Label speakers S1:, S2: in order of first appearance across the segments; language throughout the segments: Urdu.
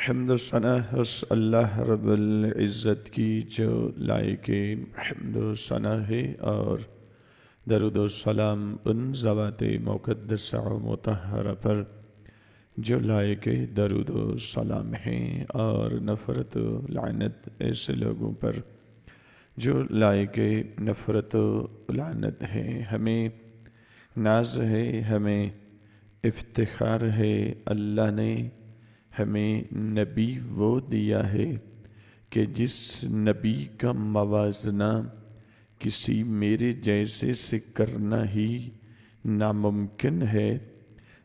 S1: حمد و ثنا اس اللہ رب العزت کی جو لائق حمد و ثنا ہے، اور درود و سلام ان ذوات مقدسہ و مطہرہ پر جو لائق درود و سلام ہیں، اور نفرت و لعنت ایسے لوگوں پر جو لائق نفرت و لعنت ہیں۔ ہمیں ناز ہے، ہمیں افتخار ہے، اللہ نے ہمیں نبی وہ دیا ہے کہ جس نبی کا موازنہ کسی میرے جیسے سے کرنا ہی ناممکن ہے،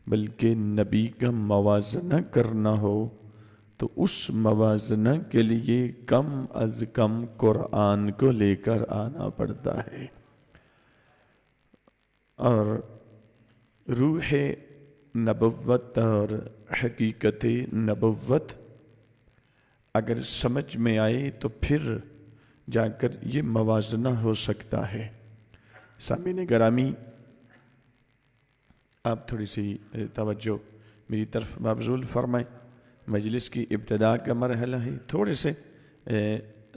S1: بلکہ نبی کا موازنہ کرنا ہو تو اس موازنہ کے لیے کم از کم قرآن کو لے کر آنا پڑتا ہے۔ اور روح نبوت اور حقیقت نبوت اگر سمجھ میں آئے تو پھر جا کر یہ موازنہ ہو سکتا ہے۔ سامعین گرامی، آپ تھوڑی سی توجہ میری طرف مبذول فرمائیں۔ مجلس کی ابتدا کا مرحلہ ہے، تھوڑے سے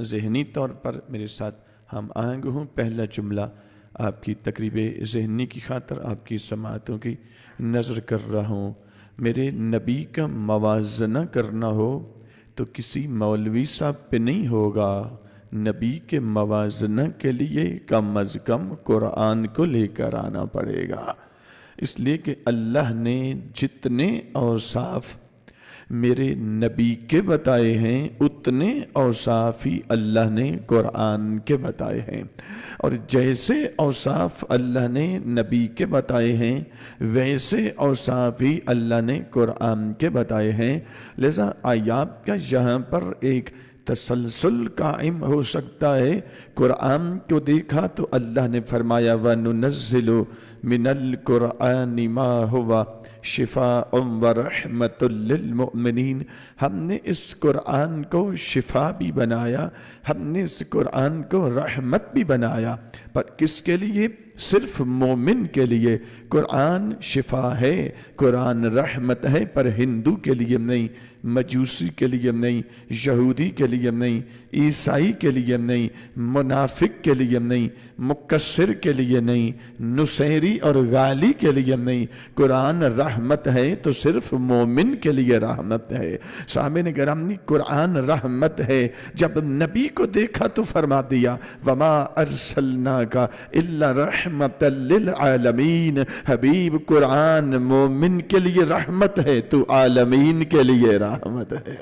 S1: ذہنی طور پر میرے ساتھ ہم آہنگ ہوں۔ پہلا جملہ آپ کی تقریب ذہنی کی خاطر آپ کی سماعتوں کی نظر کر رہا ہوں۔ میرے نبی کا موازنہ کرنا ہو تو کسی مولوی صاحب پہ نہیں ہوگا، نبی کے موازنہ کے لیے کم از کم قرآن کو لے کر آنا پڑے گا، اس لیے کہ اللہ نے جتنے اوصاف میرے نبی کے بتائے ہیں اتنے اوصاف ہی اللہ نے قرآن کے بتائے ہیں، اور جیسے اوصاف اللہ نے نبی کے بتائے ہیں ویسے اوصاف ہی اللہ نے قرآن کے بتائے ہیں۔ لہذا آیات کا یہاں پر ایک تسلسل قائم ہو سکتا ہے۔ قرآن کو دیکھا تو اللہ نے فرمایا وَنُنَزِّلُ مِنَ الْقُرْآنِ مَا هُوَ شِفَاءٌ وَرَحْمَةٌ لِّلْمُؤْمِنِينَ۔ ہم نے اس قرآن کو شفا بھی بنایا، ہم نے اس قرآن کو رحمت بھی بنایا، پر کس کے لیے؟ صرف مومن کے لیے۔ قرآن شفا ہے، قرآن رحمت ہے، پر ہندو کے لیے نہیں، مجوسی کے لیے نہیں، یہودی کے لیے نہیں، عیسائی کے لیے نہیں، منافق کے لیے نہیں، مکسر کے لیے نہیں، نصیری اور غالی کے لیے نہیں۔ قرآن رحمت ہے تو صرف مومن کے لیے رحمت ہے۔ سامعین گرامی، قرآن رحمت ہے۔ جب نبی کو دیکھا تو فرما دیا وَمَا أَرْسَلْنَاكَ إِلَّا رَحْمَةً لِّلْعَالَمِينَ۔ حبیب، قرآن مومن کے لیے رحمت ہے تو عالمین کے لیے رحمت ہے۔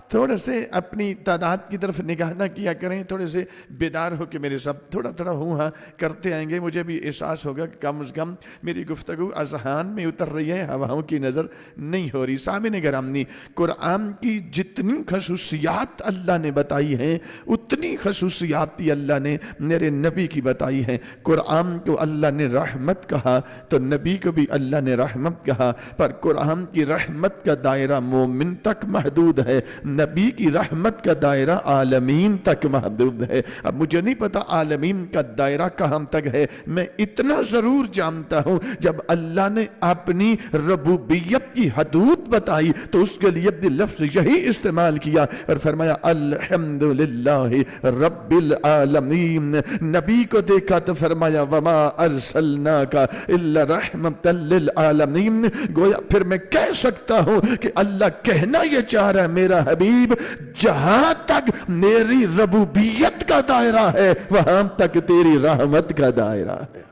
S1: تھوڑا سے اپنی تعداد کی طرف نگاہ نہ کیا کریں، تھوڑے سے بیدار ہو کے میرے ساتھ تھوڑا تھوڑا ہوں ہاں کرتے آئیں گے۔ مجھے بھی احساس ہوگا کہ کم از کم میری گفتگو اذہان میں اتر رہی ہے، ہواؤں کی نظر نہیں ہو رہی۔ سامعین گرامی، قرآن کی جتنی خصوصیات اللہ نے بتائی ہیں اتنی خصوصیات ہی اللہ نے میرے نبی کی بتائی ہیں۔ قرآن کو اللہ نے رحمت کہا تو نبی کو بھی اللہ نے رحمت کہا، پر قرآن کی رحمت کا دائرہ مومن تک محدود ہے، نبی کی رحمت کا دائرہ عالمین تک محدود ہے۔ اب مجھے نہیں پتا عالمین کا دائرہ کہاں تک ہے، میں اتنا ضرور جانتا ہوں جب اللہ نے اپنی ربوبیت کی حدود بتائی تو اس کے لیے لفظ یہی استعمال کیا اور فرمایا الحمدللہ رب العالمین۔ نبی کو دیکھا تو فرمایا وما ارسلناک الا رحمتا للعالمین۔ گویا پھر میں کہہ سکتا ہوں کہ اللہ کہنا یہ چاہ رہا ہے میرا حبیب، جہاں تک میری ربوبیت کا دائرہ ہے وہاں تک تیری رحمت کا دائرہ ہے۔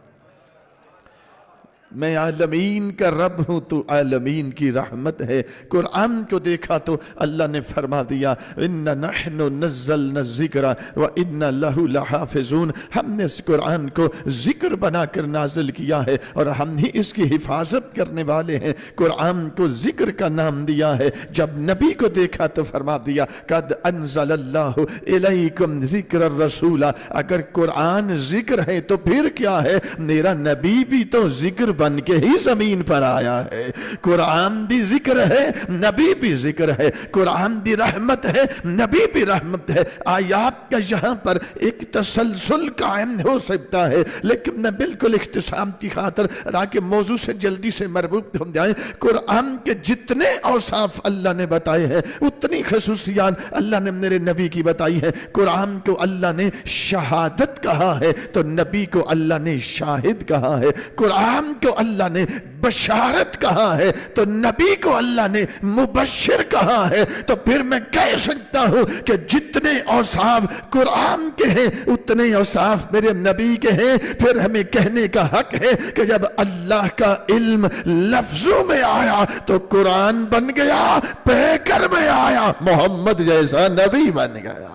S1: میں عالمین کا رب ہوں تو عالمین کی رحمت ہے۔ قرآن کو دیکھا تو اللہ نے فرما دیا اِنَّا نَحْنُ نَزَّلْنَا الذِّكْرَ وَإِنَّا لَهُ لَحَافِظُونَ۔ ہم نے اس قرآن کو ذکر بنا کر نازل کیا ہے اور ہم ہی اس کی حفاظت کرنے والے ہیں۔ قرآن کو ذکر کا نام دیا ہے۔ جب نبی کو دیکھا تو فرما دیا قَدْ أَنزَلَ اللَّهُ إِلَيْكُمْ ذِكْرَ الرَّسُولَ۔ اگر قرآن ذکر ہے تو پھر کیا ہے، میرا نبی بھی تو ذکر بن کے ہی زمین پر آیا ہے۔ قرآن بھی ذکر ہے، نبی بھی ذکر ہے، قرآن بھی رحمت ہے، نبی بھی رحمت ہے۔ آیات کا یہاں پر ایک تسلسل قائم ہو سکتا ہے، لیکن میں بالکل اختصام کی خاطر تاکہ موضوع سے جلدی سے مربوط ہو جائیں، قرآن کے جتنے اوصاف اللہ نے بتائے ہیں اتنی خصوصیات اللہ نے میرے نبی کی بتائی ہے۔ قرآن کو اللہ نے شہادت کہا ہے تو نبی کو اللہ نے شاہد کہا ہے، قرآن کو اللہ نے بشارت کہا ہے تو نبی کو اللہ نے مبشر کہا ہے۔ تو پھر میں کہہ سکتا ہوں کہ جتنے اوصاف قرآن کے ہیں اتنے اوصاف میرے نبی کے ہیں۔ پھر ہمیں کہنے کا حق ہے کہ جب اللہ کا علم لفظوں میں آیا تو قرآن بن گیا، پیکر میں آیا محمد جیسا نبی بن گیا۔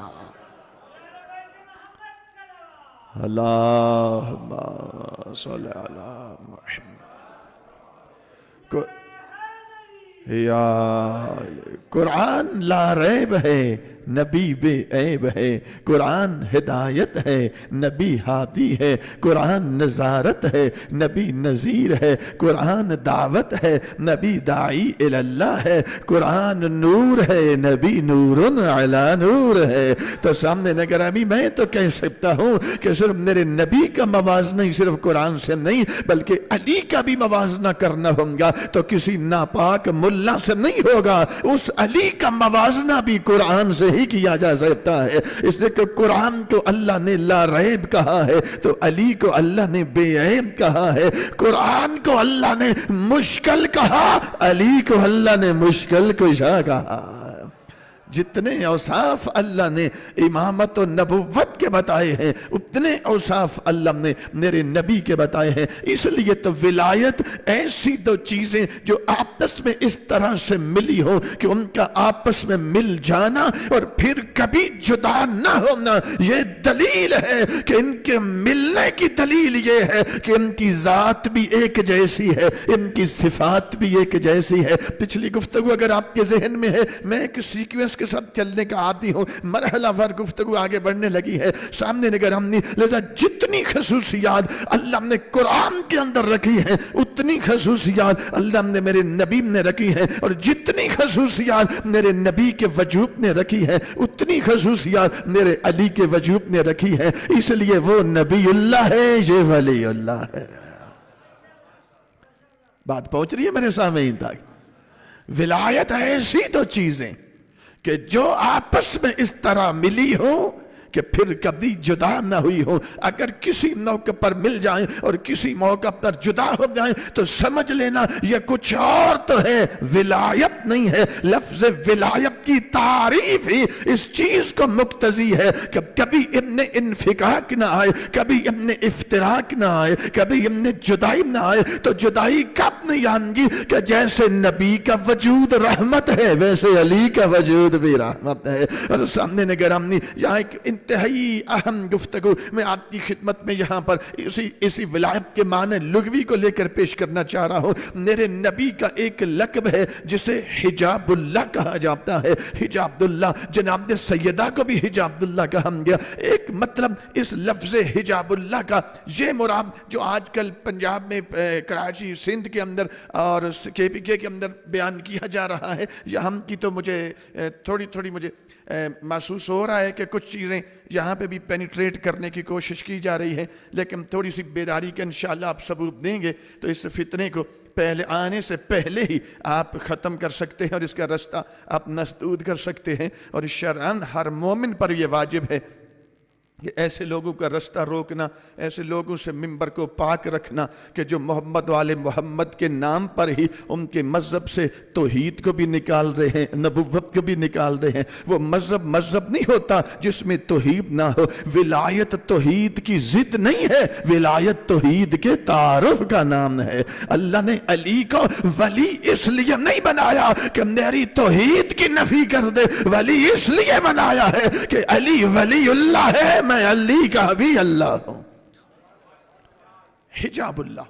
S1: اللہم صلی علی محمد۔ قرآن لا ریب ہے، نبی بے عیب ہے، قرآن ہدایت ہے، نبی ہادی ہے، قرآن نظارت ہے، نبی نذیر ہے، قرآن دعوت ہے، نبی داعی اللہ ہے، قرآن نور ہے، نبی نور علی نور ہے۔ تو سامنے نگرامی میں تو کہہ سکتا ہوں کہ صرف میرے نبی کا موازنہ ہی صرف قرآن سے نہیں بلکہ علی کا بھی موازنہ کرنا ہوگا تو کسی ناپاک ملا سے نہیں ہوگا، اس علی کا موازنہ بھی قرآن سے ہی کیا جا سکتا ہے۔ اس لیے کہ قرآن کو اللہ نے لا ریب کہا ہے تو علی کو اللہ نے بے عیب کہا ہے، قرآن کو اللہ نے مشکل کہا، علی کو اللہ نے مشکل کشا کہا۔ جتنے اوصاف اللہ نے امامت و نبوت کے بتائے ہیں اتنے اوصاف اللہ نے میرے نبی کے بتائے ہیں۔ اس لیے تو ولایت ایسی دو چیزیں جو آپس میں اس طرح سے ملی ہو کہ ان کا آپس میں مل جانا اور پھر کبھی جدا نہ ہونا، یہ دلیل ہے کہ ان کے ملنے کی دلیل یہ ہے کہ ان کی ذات بھی ایک جیسی ہے، ان کی صفات بھی ایک جیسی ہے۔ پچھلی گفتگو اگر آپ کے ذہن میں ہے، میں ایک سیکوینس کے ساتھ چلنے کا عادی ہوں، مرحلہ وار گفتگو آگے بڑھنے لگی ہے سامنے نگر ہم نے، لہذا جتنی خصوصیات اللہ نے قرآن کے اندر رکھی ہیں اتنی خصوصیات اللہ نے میرے نبی نے رکھی ہیں، اور جتنی خصوصیات میرے نبی کے وجود نے رکھی ہیں اتنی خصوصیات میرے علی کے وجود نے رکھی ہیں۔ اس لیے وہ نبی اللہ ہے، یہ ولی اللہ ہے۔ بات پہنچ رہی ہے میرے سامعین تک؟ ولایت ایسی دو چیزیں کہ جو آپس میں اس طرح ملی ہو کہ پھر کبھی جدا نہ ہوئی ہو، اگر کسی موقع پر مل جائیں اور کسی موقع پر جدا ہو جائیں تو سمجھ لینا یہ کچھ اور تو ہے، ولایت نہیں ہے۔ لفظ ولایت کی تعریف ہی اس چیز کو مقتضی ہے کہ کبھی ان میں انفکاک نہ آئے، کبھی ان میں افتراق نہ آئے، کبھی ان میں جدائی نہ آئے۔ تو جدائی کب نہیں آئیں گی کہ جیسے نبی کا وجود رحمت ہے ویسے علی کا وجود بھی رحمت ہے۔ اور سامنے نگرامی یہاں ایک انتہائی اہم گفتگو میں آپ کی خدمت میں یہاں پر اسی ولایت کے معنی لغوی کو لے کر پیش کرنا چاہ رہا ہوں۔ میرے نبی کا ایک لقب ہے جسے حجاب اللہ کہا جاتا ہے، حجاب اللہ۔ جناب سیدہ کو بھی حجاب اللہ کہا گیا۔ ایک مطلب اس لفظ حجاب اللہ کا یہ مراد جو آج کل پنجاب میں کراچی سندھ کے اندر اور KPK کے اندر بیان کیا جا رہا ہے، یہاں کی تو مجھے تھوڑی مجھے محسوس ہو رہا ہے کہ کچھ چیزیں یہاں پہ بھی پینیٹریٹ کرنے کی کوشش کی جا رہی ہے، لیکن تھوڑی سی بیداری کا انشاءاللہ آپ ثبوت دیں گے تو اس فتنے کو پہلے آنے سے پہلے ہی آپ ختم کر سکتے ہیں اور اس کا رستہ آپ مسدود کر سکتے ہیں۔ اور شرعاً ہر مومن پر یہ واجب ہے کہ ایسے لوگوں کا رستہ روکنا، ایسے لوگوں سے منبر کو پاک رکھنا کہ جو محمد والے محمد کے نام پر ہی ان کے مذہب سے توحید کو بھی نکال رہے ہیں، نبوت کو بھی نکال رہے ہیں۔ وہ مذہب نہیں ہوتا جس میں توحید نہ ہو۔ ولایت توحید کی ضد نہیں ہے، ولایت توحید کے تعارف کا نام ہے۔ اللہ نے علی کو ولی اس لیے نہیں بنایا کہ میری توحید کی نفی کر دے، ولی اس لیے بنایا ہے کہ علی ولی اللہ ہے، میں علی کا بھی اللہ ہوں۔ حجاب اللہ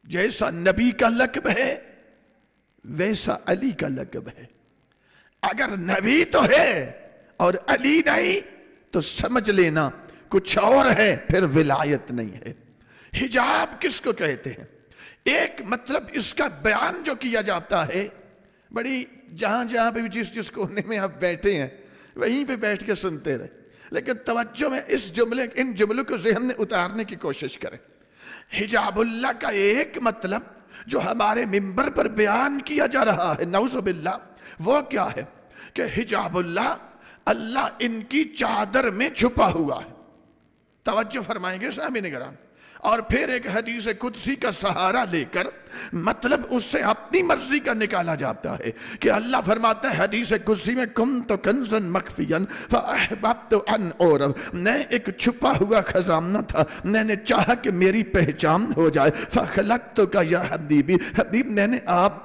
S1: جیسا نبی کا لقب ہے ویسا علی کا لقب ہے۔ اگر نبی تو ہے اور علی نہیں تو سمجھ لینا کچھ اور ہے، پھر ولایت نہیں ہے۔ حجاب کس کو کہتے ہیں؟ ایک مطلب اس کا بیان جو کیا جاتا ہے، بڑی جہاں جہاں پہ بھی جس کونے میں آپ بیٹھے ہیں وہیں پہ بیٹھ کے سنتے رہے، لیکن توجہ میں ان جملوں کو ذہن میں اتارنے کی کوشش کریں۔ حجاب اللہ کا ایک مطلب جو ہمارے منبر پر بیان کیا جا رہا ہے، نعوذ باللہ، وہ کیا ہے کہ حجاب اللہ ان کی چادر میں چھپا ہوا ہے۔ توجہ فرمائیں گے سامعین کرام، اور پھر ایک حدیث قدسی کا سہارا لے کر مطلب اس سے اپنی مرضی کا نکالا جاتا ہے کہ اللہ فرماتا ہے حدیث قدسی میں کنت کنزا مخفیا فاحببت ان اعرف، میں ایک چھپا ہوا خزانہ تھا، میں نے چاہا کہ میری پہچان ہو جائے، فخلقتک یا حبیبی، حبیب میں نے آپ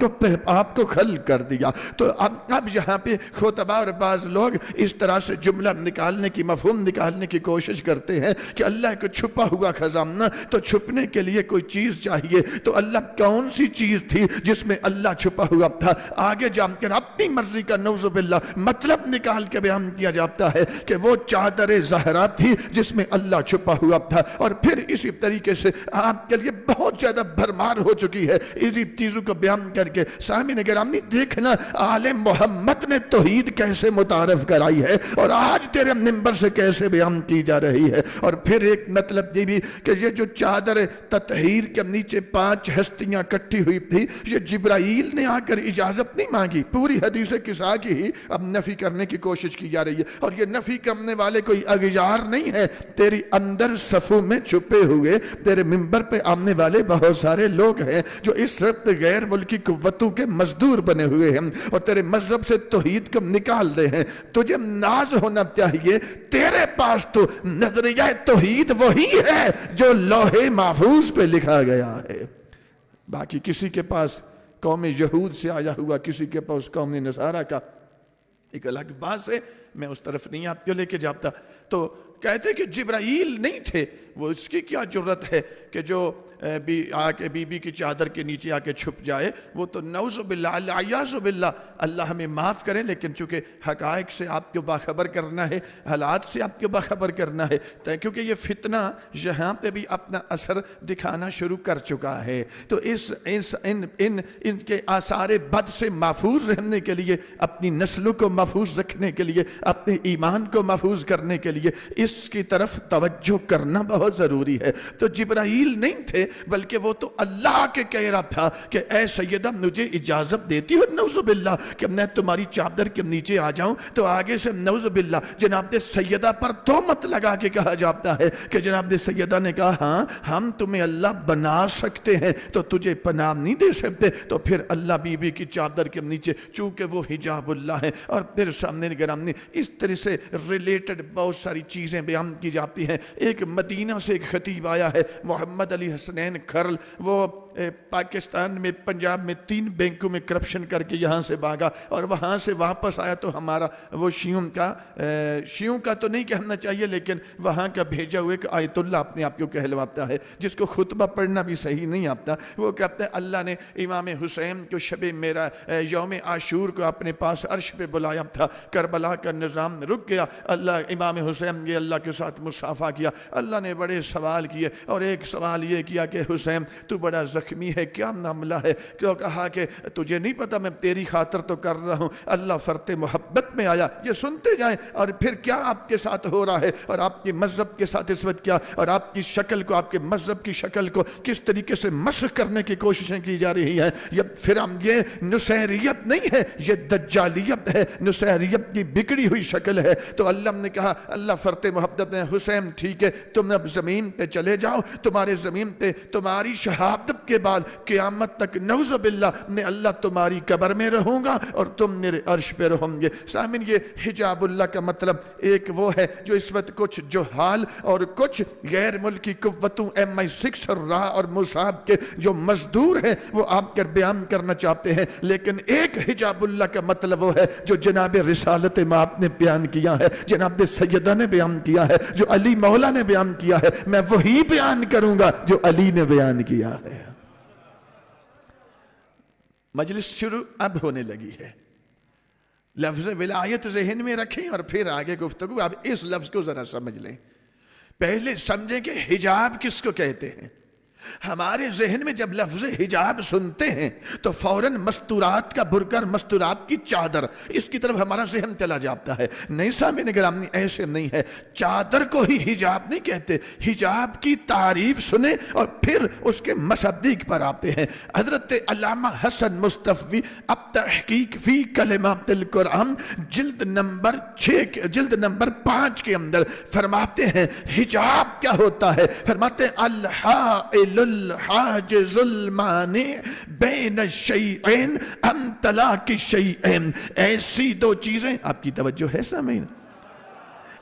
S1: کو خلق کر دیا۔ تو اب یہاں پہ خطبہ اور بعض لوگ اس طرح سے جملہ نکالنے کی، مفہوم نکالنے کی کوشش کرتے ہیں کہ اللہ کو چھپا ہوا خزانہ، تو چھپنے کے لیے کوئی چیز چاہیے، تو اللہ کون سی چیز تھی جس میں اللہ چھپا ہوا تھا؟ آگے جان کر اپنی مرضی کا نعوذ باللہ مطلب نکال کے بیان کیا جاتا ہے کہ وہ چادر زہرا تھی جس میں اللہ چھپا ہوا تھا۔ اور پھر اسی طریقے سے آپ کے لیے بہت زیادہ بھرمار ہو چکی ہے اسی چیزوں کو بیان کر کے۔ سامعین گرامی دیکھنا آل محمد نے توحید کیسے متعارف کرائی ہے اور آج تیرے منبر سے کیسے بیان کی جا رہی ہے۔ اور پھر ایک مطلب یہ بھی کہ یہ جو چادر تطہیر کے نیچے 5 ہستیاں کٹھی ہوئی تھی، یہ جبرائیل نے آ کر اجازت نہیں مانگی، پوری حدیث قصہ کی ہی اب نفی کرنے کی کوشش کی جا رہی ہے۔ اور یہ نفی کرنے والے کوئی اغیار نہیں ہے، تیری اندر صفوں میں چھپے ہوئے تیرے منبر پہ آنے والے بہت سارے لوگ ہیں جو اس وقت غیر ملکی قوتوں کے مزدور بنے ہوئے ہیں اور تیرے مذہب سے توحید کو نکال رہے ہیں۔ تجھے ناز ہونا چاہیے، تیرے پاس تو نظریہ توحید وہی ہے جو لوح محفوظ پہ لکھا گیا ہے۔ باقی کسی کے پاس قوم یہود سے آیا ہوا، کسی کے پاس قوم نصارہ کا ایک الگ بات ہے، میں اس طرف نہیں آپ کو لے کے جاتا۔ تو کہتے کہ جبرائیل نہیں تھے، وہ اس کی کیا جرت ہے کہ جو آ کے بی بی کی چادر کے نیچے آ کے چھپ جائے؟ وہ تو نعوذ باللہ، العیاذ باللہ، اللہ ہمیں معاف کرے، لیکن چونکہ حقائق سے آپ کو باخبر کرنا ہے، حالات سے آپ کو باخبر کرنا ہے، کیونکہ یہ فتنہ یہاں پہ بھی اپنا اثر دکھانا شروع کر چکا ہے۔ تو ان کے آثار بد سے محفوظ رہنے کے لیے، اپنی نسلوں کو محفوظ رکھنے کے لیے، اپنے ایمان کو محفوظ کرنے کے لیے اس کی طرف توجہ کرنا بہت ضروری ہے۔ تو جبرائیل نہیں تھے، بلکہ وہ تو اللہ کے کہہ رہا تھا کہ اے سیدہ مجھے اجازت دیتی ہو نعوذ باللہ کہ میں تمہاری چادر کے نیچے آ جاؤں؟ تو آگے سے نعوذ باللہ جناب سیدہ پر تہمت لگا کے کہا جاتا ہے کہ جناب سیدہ نے کہا ہاں ہم تمہیں اللہ بنا سکتے ہیں تو تجھے پناہ نہیں دے سکتے۔ تو پھر اللہ بی بی کی چادر کے نیچے، چونکہ وہ حجاب اللہ ہے۔ اور پھر سامنے گرامی اس طرح سے ریلیٹڈ بہت ساری چیزیں بیان کی جاتی ہیں۔ ایک مدینہ سے ایک خطیب آیا ہے، محمد علی حسنین کھرل، وہ پاکستان میں پنجاب میں 3 بینکوں میں کرپشن کر کے یہاں سے بھاگا اور وہاں سے واپس آیا۔ تو ہمارا وہ شیعوں کا تو نہیں کہنا چاہیے، لیکن وہاں کا بھیجا ہوئے ایک آیت اللہ اپنے آپ کو کہلواتا ہے، جس کو خطبہ پڑھنا بھی صحیح نہیں آتا۔ وہ کہتا ہے اللہ نے امام حسین کو شب میرا یوم عاشور کو اپنے پاس عرش پہ بلایا تھا، کربلا کا نظام رک گیا، اللہ امام حسین نے اللہ کے ساتھ مصافحہ کیا۔ اللہ نے بڑے سوال کیے اور ایک سوال یہ کیا کہ حسین تو بڑا زخمی ہے، کیا معاملہ ہے؟ کیوں کہا کہ تجھے نہیں پتا میں تیری خاطر تو کر رہا ہوں، اللہ فرط محبت میں آیا۔ یہ سنتے جائیں اور پھر کیا آپ کے ساتھ ہو رہا ہے اور آپ کے مذہب کے ساتھ اس وقت کیا، اور آپ کی شکل کو، آپ کے مذہب کی شکل کو کس طریقے سے مسخ کرنے کی کوششیں کی جا رہی ہیں۔ یہ نصیریت نہیں ہے، یہ دجالیت ہے، نصیریت کی بگڑی ہوئی شکل ہے۔ تو اللہ نے کہا، اللہ فرط محبت نے، حسین ٹھیک ہے تم اب زمین پہ چلے جاؤ، تمہارے زمین پہ تمہاری شہادت کے بعد قیامت تک نعوذ باللہ میں اللہ تمہاری قبر میں رہوں گا اور تم میرے عرش پہ رہوں گے۔ سامن یہ حجاب اللہ کا مطلب ایک وہ ہے جو اس وقت کچھ جہال اور کچھ غیر ملکی قوتوں MI6 اور راہ اور موساد کے جو مزدور ہیں وہ آپ کر بیان کرنا چاہتے ہیں، لیکن ایک حجاب اللہ کا مطلب وہ ہے جو جناب رسالت مآب نے بیان کیا ہے، جناب سیدہ نے بیان کیا ہے، جو علی مولا نے بیان کیا ہے۔ میں وہی بیان کروں گا جو علی نے بیان کیا ہے۔ مجلس شروع اب ہونے لگی ہے، لفظ ولایت ذہن میں رکھیں اور پھر آگے گفتگو۔ اب اس لفظ کو ذرا سمجھ لیں، پہلے سمجھیں کہ حجاب کس کو کہتے ہیں، ہمارے ذہن میں جب لفظ حجاب سنتے ہیں تو فوراً مستورات کا برقع، مستورات کی چادر، اس کی طرف ہمارا ذہن چلا جاتا ہے۔ نہیں سامعین گرامی، ایسے نہیں ہے، چادر کو ہی حجاب نہیں کہتے، حجاب کی تعریف سنیں اور پھر اس کے مصداق پر آتے ہیں۔ حضرت علامہ حسن مصطفی التحقیق فی کلمات القرآن جلد نمبر 5 کے اندر فرماتے ہیں حجاب کیا ہوتا ہے؟ فرماتے ہیں الحائل الحاجز المانع بین الشیئین عن طلاق الشیئین، ایسی دو چیزیں، آپ کی توجہ ہے سامعین،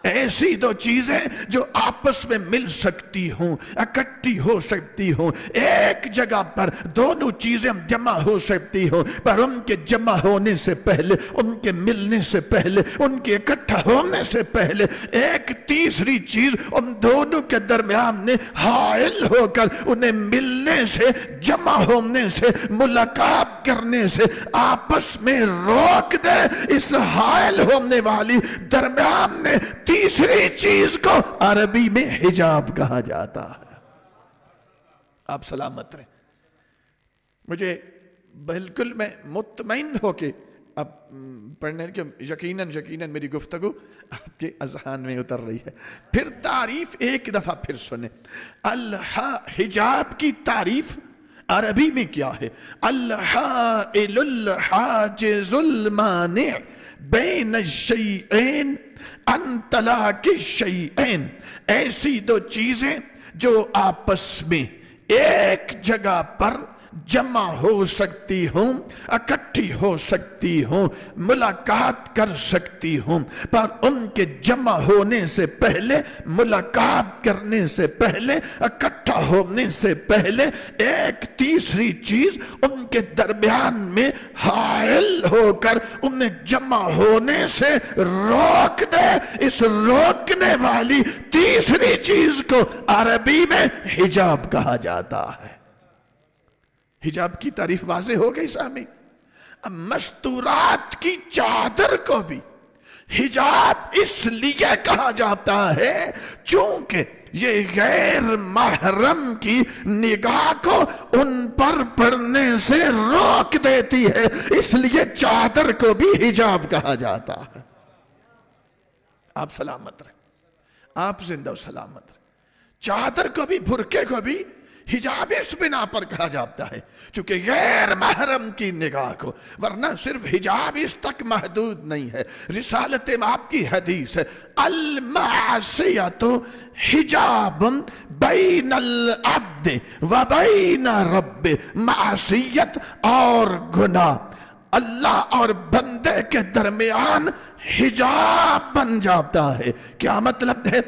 S1: ایسی دو چیزیں جو آپس میں مل سکتی ہوں، اکٹھی ہو سکتی ہوں، ایک جگہ پر دونوں چیزیں جمع ہو سکتی ہوں، پر ان کے جمع ہونے سے پہلے، ان کے ملنے سے پہلے، ان کے اکٹھا ہونے سے پہلے ایک تیسری چیز ان دونوں کے درمیان میں حائل ہو کر انہیں ملنے سے، جمع ہونے سے، ملاقات کرنے سے آپس میں روک دے۔ اس حائل ہونے والی درمیان میں تیسری چیز کو عربی میں حجاب کہا جاتا ہے۔ آپ سلامت رہیں۔ مجھے بالکل میں مطمئن ہو کے اب پڑھنے کے یقیناً میری گفتگو آپ کے اذہان میں اتر رہی ہے۔ پھر تعریف ایک دفعہ پھر سنیں، حجاب کی تعریف عربی میں کیا ہے؟ الحائل الحاجز المانع بین الشیئین عن طلاق الشیئین، ایسی دو چیزیں جو آپس میں ایک جگہ پر جمع ہو سکتی ہوں، اکٹھی ہو سکتی ہوں، ملاقات کر سکتی ہوں، پر ان کے جمع ہونے سے پہلے، ملاقات کرنے سے پہلے، اکٹھا ہونے سے پہلے ایک تیسری چیز ان کے درمیان میں حائل ہو کر انہیں جمع ہونے سے روک دے۔ اس روکنے والی تیسری چیز کو عربی میں حجاب کہا جاتا ہے۔ حجاب کی تعریف واضح ہو گئی سامعین۔ اب مستورات کی چادر کو بھی حجاب اس لیے کہا جاتا ہے چونکہ یہ غیر محرم کی نگاہ کو ان پر پڑنے سے روک دیتی ہے، اس لیے چادر کو بھی حجاب کہا جاتا ہے۔ آپ سلامت رہیں، آپ زندہ و سلامت رہیں۔ چادر کو بھی، برقعے کو بھی حجاب اس بنا پر کہا جاتا ہے چونکہ غیر محرم کی نگاہ کو، ورنہ صرف حجاب اس تک محدود نہیں ہے۔ رسالت آپ کی حدیث ہے المعصیۃ حجاب بین العبد و بین رب، معصیت اور گناہ اللہ اور بندے کے درمیان حجاب بن جاتا ہے۔ کیا مطلب ہے؟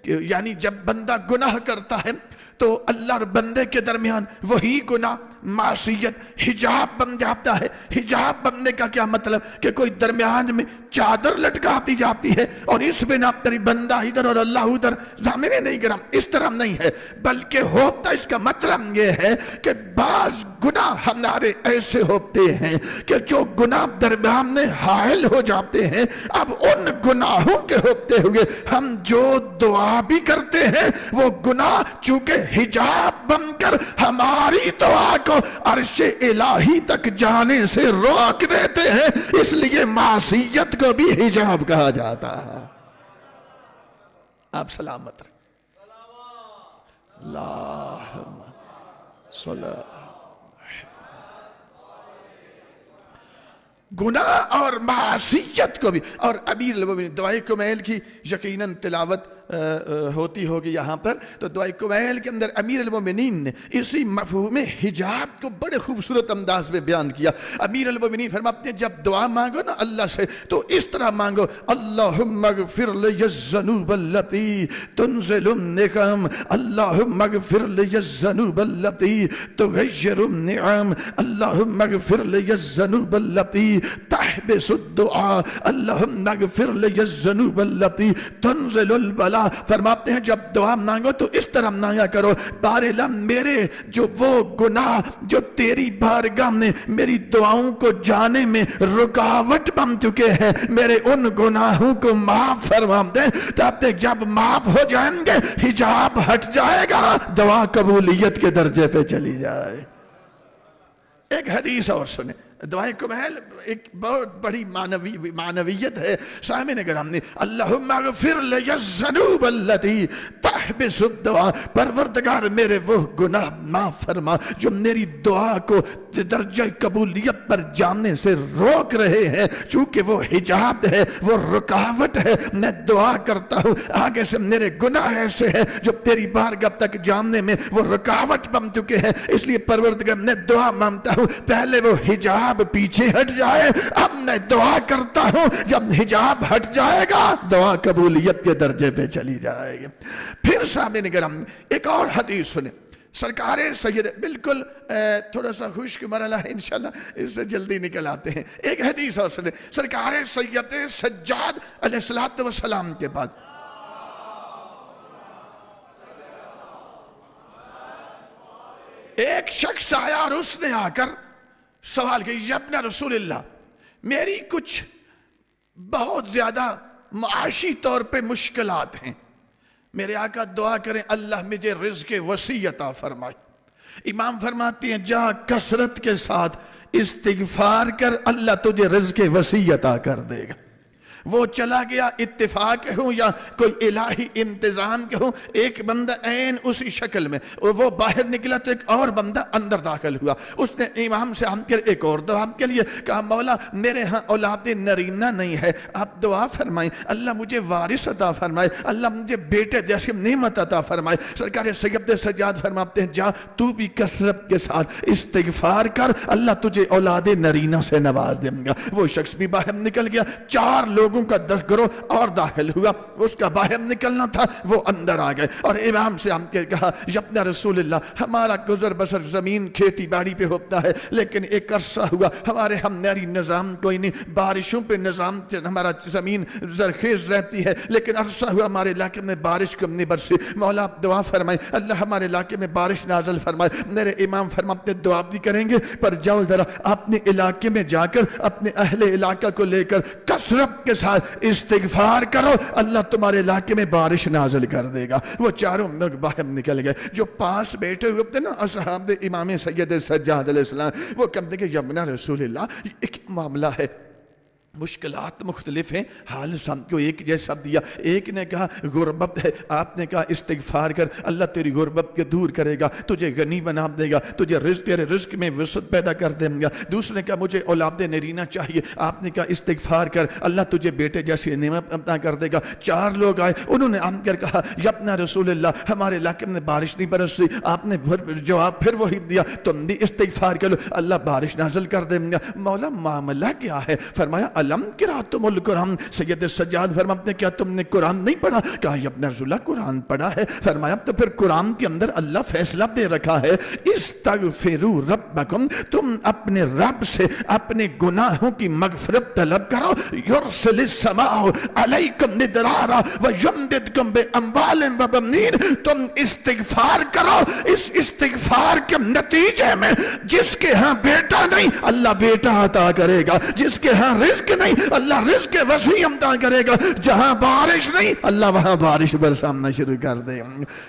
S1: یعنی جب بندہ گناہ کرتا ہے تو اللہ اور بندے کے درمیان وہی گناہ، معصیت حجاب بن جاتا ہے۔ حجاب بننے کا کیا مطلب؟ کہ کوئی درمیان میں چادر لٹکاتی جاتی ہے اور اس بنا پر بندہ ادھر اور اللہ ادھر، میرے نہیں گرام، اس طرح نہیں ہے، بلکہ ہوتا اس کا مطلب یہ ہے کہ بعض گناہ ہمارے ایسے ہوتے ہیں کہ جو گناہ درمیان میں حائل ہو جاتے ہیں، اب ان گناہوں کے ہوتے ہوئے ہم جو دعا بھی کرتے ہیں وہ گناہ چونکہ حجاب بن کر ہماری دعا کو عرش الہی تک جانے سے روک دیتے ہیں، اس لیے معصیت کو بھی حجاب کہا جاتا ہے۔ آپ سلامت رہیں۔ اللہم صلی۔ گناہ اور معصیت کو بھی، اور امیر المومنین دعائے کمیل کی یقیناً تلاوت ہوتی ہوگی یہاں پر، تو دعائے کمیل کے اندر امیر المومنین نے اسی مفہوم حجاب کو بڑے خوبصورت انداز میں بیان کیا۔ امیر المومنین فرماتے ہیں جب دعا مانگو نا اللہ سے تو اس طرح مانگو، اللہم اغفر لی الذنوب التی تنزل النقم، اللہم اغفر لی الذنوب التی تغیر النعم، اللہم اغفر لی الذنوب التی تحت تحبس الدعاء اللہم اغفر لی الذنوب التی تنزل البلا. فرماتے ہیں جب دعا مانگو تو اس طرح مانگا کرو، بارے لم میرے جو وہ گناہ جو تیری بارگاہ میں میری دعاؤں کو جانے میں رکاوٹ بن چکے ہیں، میرے ان گناہوں کو معاف فرما دے. تب جب معاف ہو جائیں گے حجاب ہٹ جائے گا، دعا قبولیت کے درجے پہ چلی جائے. ایک حدیث اور سنیں. دعائیں کمیل ایک بہت بڑی معنویت ہے. سامعین گرامی، اللہم اغفر لی الذنوب التی تحبس الدعاء، پروردگار میرے وہ گناہ معاف فرما جو میری دعا کو درجہ قبولیت پر جانے سے روک رہے ہیں. چونکہ وہ حجاب ہے، وہ رکاوٹ ہے. میں دعا کرتا ہوں آگے سے میرے گناہ ایسے ہیں جو تیری بارگاہ تک جانے میں وہ رکاوٹ بن چکے ہیں. اس لیے پروردگار میں دعا مانگتا ہوں پہلے وہ حجاب پیچھے ہٹ جائے. اب میں دعا کرتا ہوں جب حجاب ہٹ جائے گا دعا قبولیت کے درجے پہ چلی جائے گی. پھر سامنے گرامی ایک اور حدیث سنیں. سرکار سید بالکل تھوڑا سا خشک مرحلہ ہے انشاءاللہ، اس سے جلدی نکل آتے ہیں. ایک حدیث اور سنیں. سرکار سید سجاد علیہ السلام کے بعد ایک شخص آیا اور اس نے آ کر سوال کیا، یا ابن رسول اللہ میری کچھ بہت زیادہ معاشی طور پہ مشکلات ہیں، میرے آقا دعا کریں اللہ مجھے رزق وسیع عطا فرمائے. امام فرماتے ہیں جا کثرت کے ساتھ استغفار کر، اللہ تجھے رزق وسیع عطا کر دے گا. وہ چلا گیا، اتفاق ہوں یا کوئی الہی انتظام کے ہوں، ایک بندہ عین اسی شکل میں وہ باہر نکلا تو ایک اور بندہ اندر داخل ہوا. اس نے امام سے ہم کر ایک اور دعا کے لیے کہا مولا میرے ہاں اولاد نرینہ نہیں ہے، آپ دعا فرمائیں اللہ مجھے وارث عطا فرمائے، اللہ مجھے بیٹے جیسی نعمت عطا فرمائے. سرکار سید سجاد فرماتے ہیں جا تو بھی کثرت کے ساتھ استغفار کر، اللہ تجھے اولاد نرینہ سے نواز دے گا. وہ شخص بھی باہر نکل گیا، 4 لوگوں کا گروہ اور داخل ہوا. اس کا باہر نکلنا تھا، وہ اندر آ گئے اور امام سے ہم نے کہا یا ابن رسول اللہ ہمارا گزر بسر زمین کھیتی باڑی پہ ہوتا ہے، لیکن ایک عرصہ ہوا ہمارے ہم نہری نظام کوئی نہیں، بارشوں پہ نظام ہمارا زمین زرخیز رہتی ہے، لیکن عرصہ ہوا ہمارے علاقے میں بارش کم نہیں برسی. مولا آپ دعا فرمائیں اللہ ہمارے علاقے میں بارش نازل فرمائے. میرے امام فرماتے دعا بھی کریں گے پر جاؤ ذرا اپنے علاقے میں جا کر اپنے اہل علاقہ کو لے کر کثرت کے ساتھ استغفار کرو، اللہ تمہارے علاقے میں بارش نازل کر دے گا. وہ 4 لوگ باہر نکل گئے. جو پاس بیٹھے ہوئے تھے نا اصحاب امام سید سجاد علیہ السلام، وہ کہتے کہ یا ابن رسول اللہ ایک معاملہ ہے، مشکلات مختلف ہیں، حال سب کو ایک جیسا دیا. ایک نے کہا غربت ہے، آپ نے کہا استغفار کر اللہ تیری غربت کے دور کرے گا، تجھے غنی بنا دے گا، تجھے رزق تیرے رزق میں وسعت پیدا کر دے گا. دوسرے نے کہا مجھے اولاد نرینہ چاہیے، آپ نے کہا استغفار کر اللہ تجھے بیٹے جیسی نعمت عطا کر دے گا. 4 لوگ آئے، انہوں نے آن کر کہا یا ابن رسول اللہ ہمارے علاقے میں بارش نہیں برسی. آپ نے جواب پھر وہی دیا، تم بھی استغفار کر لو اللہ بارش نازل کر دے گا. مولا معاملہ کیا ہے؟ فرمایا علم قرأتم القرآن. سید سجاد فرماتے ہیں کیا تم نے قرآن نہیں پڑھا؟ کہا یا ابن رسول اللہ قرآن پڑھا ہے. فرمایا تو پھر قرآن کے اندر اللہ فیصلہ دے رکھا ہے استغفروا ربکم، تم اپنے رب سے اپنے گناہوں کی مغفرت طلب کرو. یرسل السماء علیکم مدرارا ویمددکم باموال وبنین. تم استغفار کرو، اس استغفار کے نتیجے میں جس کے ہاں بیٹا نہیں اللہ بیٹا عطا کرے گا، جس کے ہاں رزق نہیں اللہ رزق وسیع عطا کرے گا، جہاں بارش نہیں اللہ وہاں بارش برسانا شروع کر دے.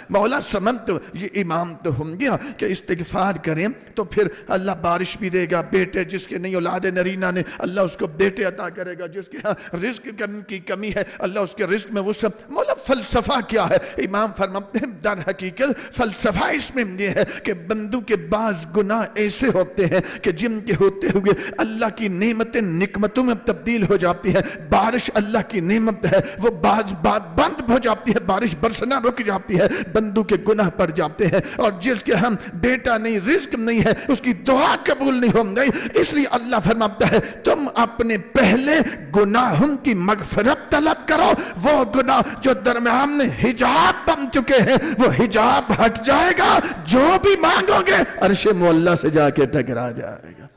S1: مولا سمجھ تو یہ امام تو ہوں گیا کہ استغفار کریں تو پھر اللہ بارش بھی دے گا، بیٹے جس کے نہیں اولاد نرینہ نے اللہ اس کو بیٹے عطا کرے گا، جس کے ہاں رزق کی کمی ہے اللہ اس کے رزق میں وسعت. مولا فلسفہ کیا ہے؟ امام فرماتے ہیں در حقیقت فلسفہ اس میں یہ ہے کہ بندوں کے بعض گناہ ایسے ہوتے ہیں کہ جن کے ہوتے ہوئے اللہ کی نعمتیں نعمتوں میں تبدیل ہو جاتی ہے. بارش اللہ کی نعمت ہے، وہ بعض بند ہو جاتی ہے، بارش برسنا رک جاتی ہے، بندوں کے گناہ پڑ جاتے ہیں. اور جس کے ہم بیٹا نہیں رزق نہیں ہے اس کی دعا قبول نہیں ہو گئی. اس لیے اللہ فرماتا ہے تم اپنے پہلے گناہوں کی مغفرت طلب کرو. وہ گناہ جو درمیان میں حجاب بن چکے ہیں وہ حجاب ہٹ جائے گا، جو بھی مانگو گے عرش مولا سے جا کے ٹکرا جائے گا.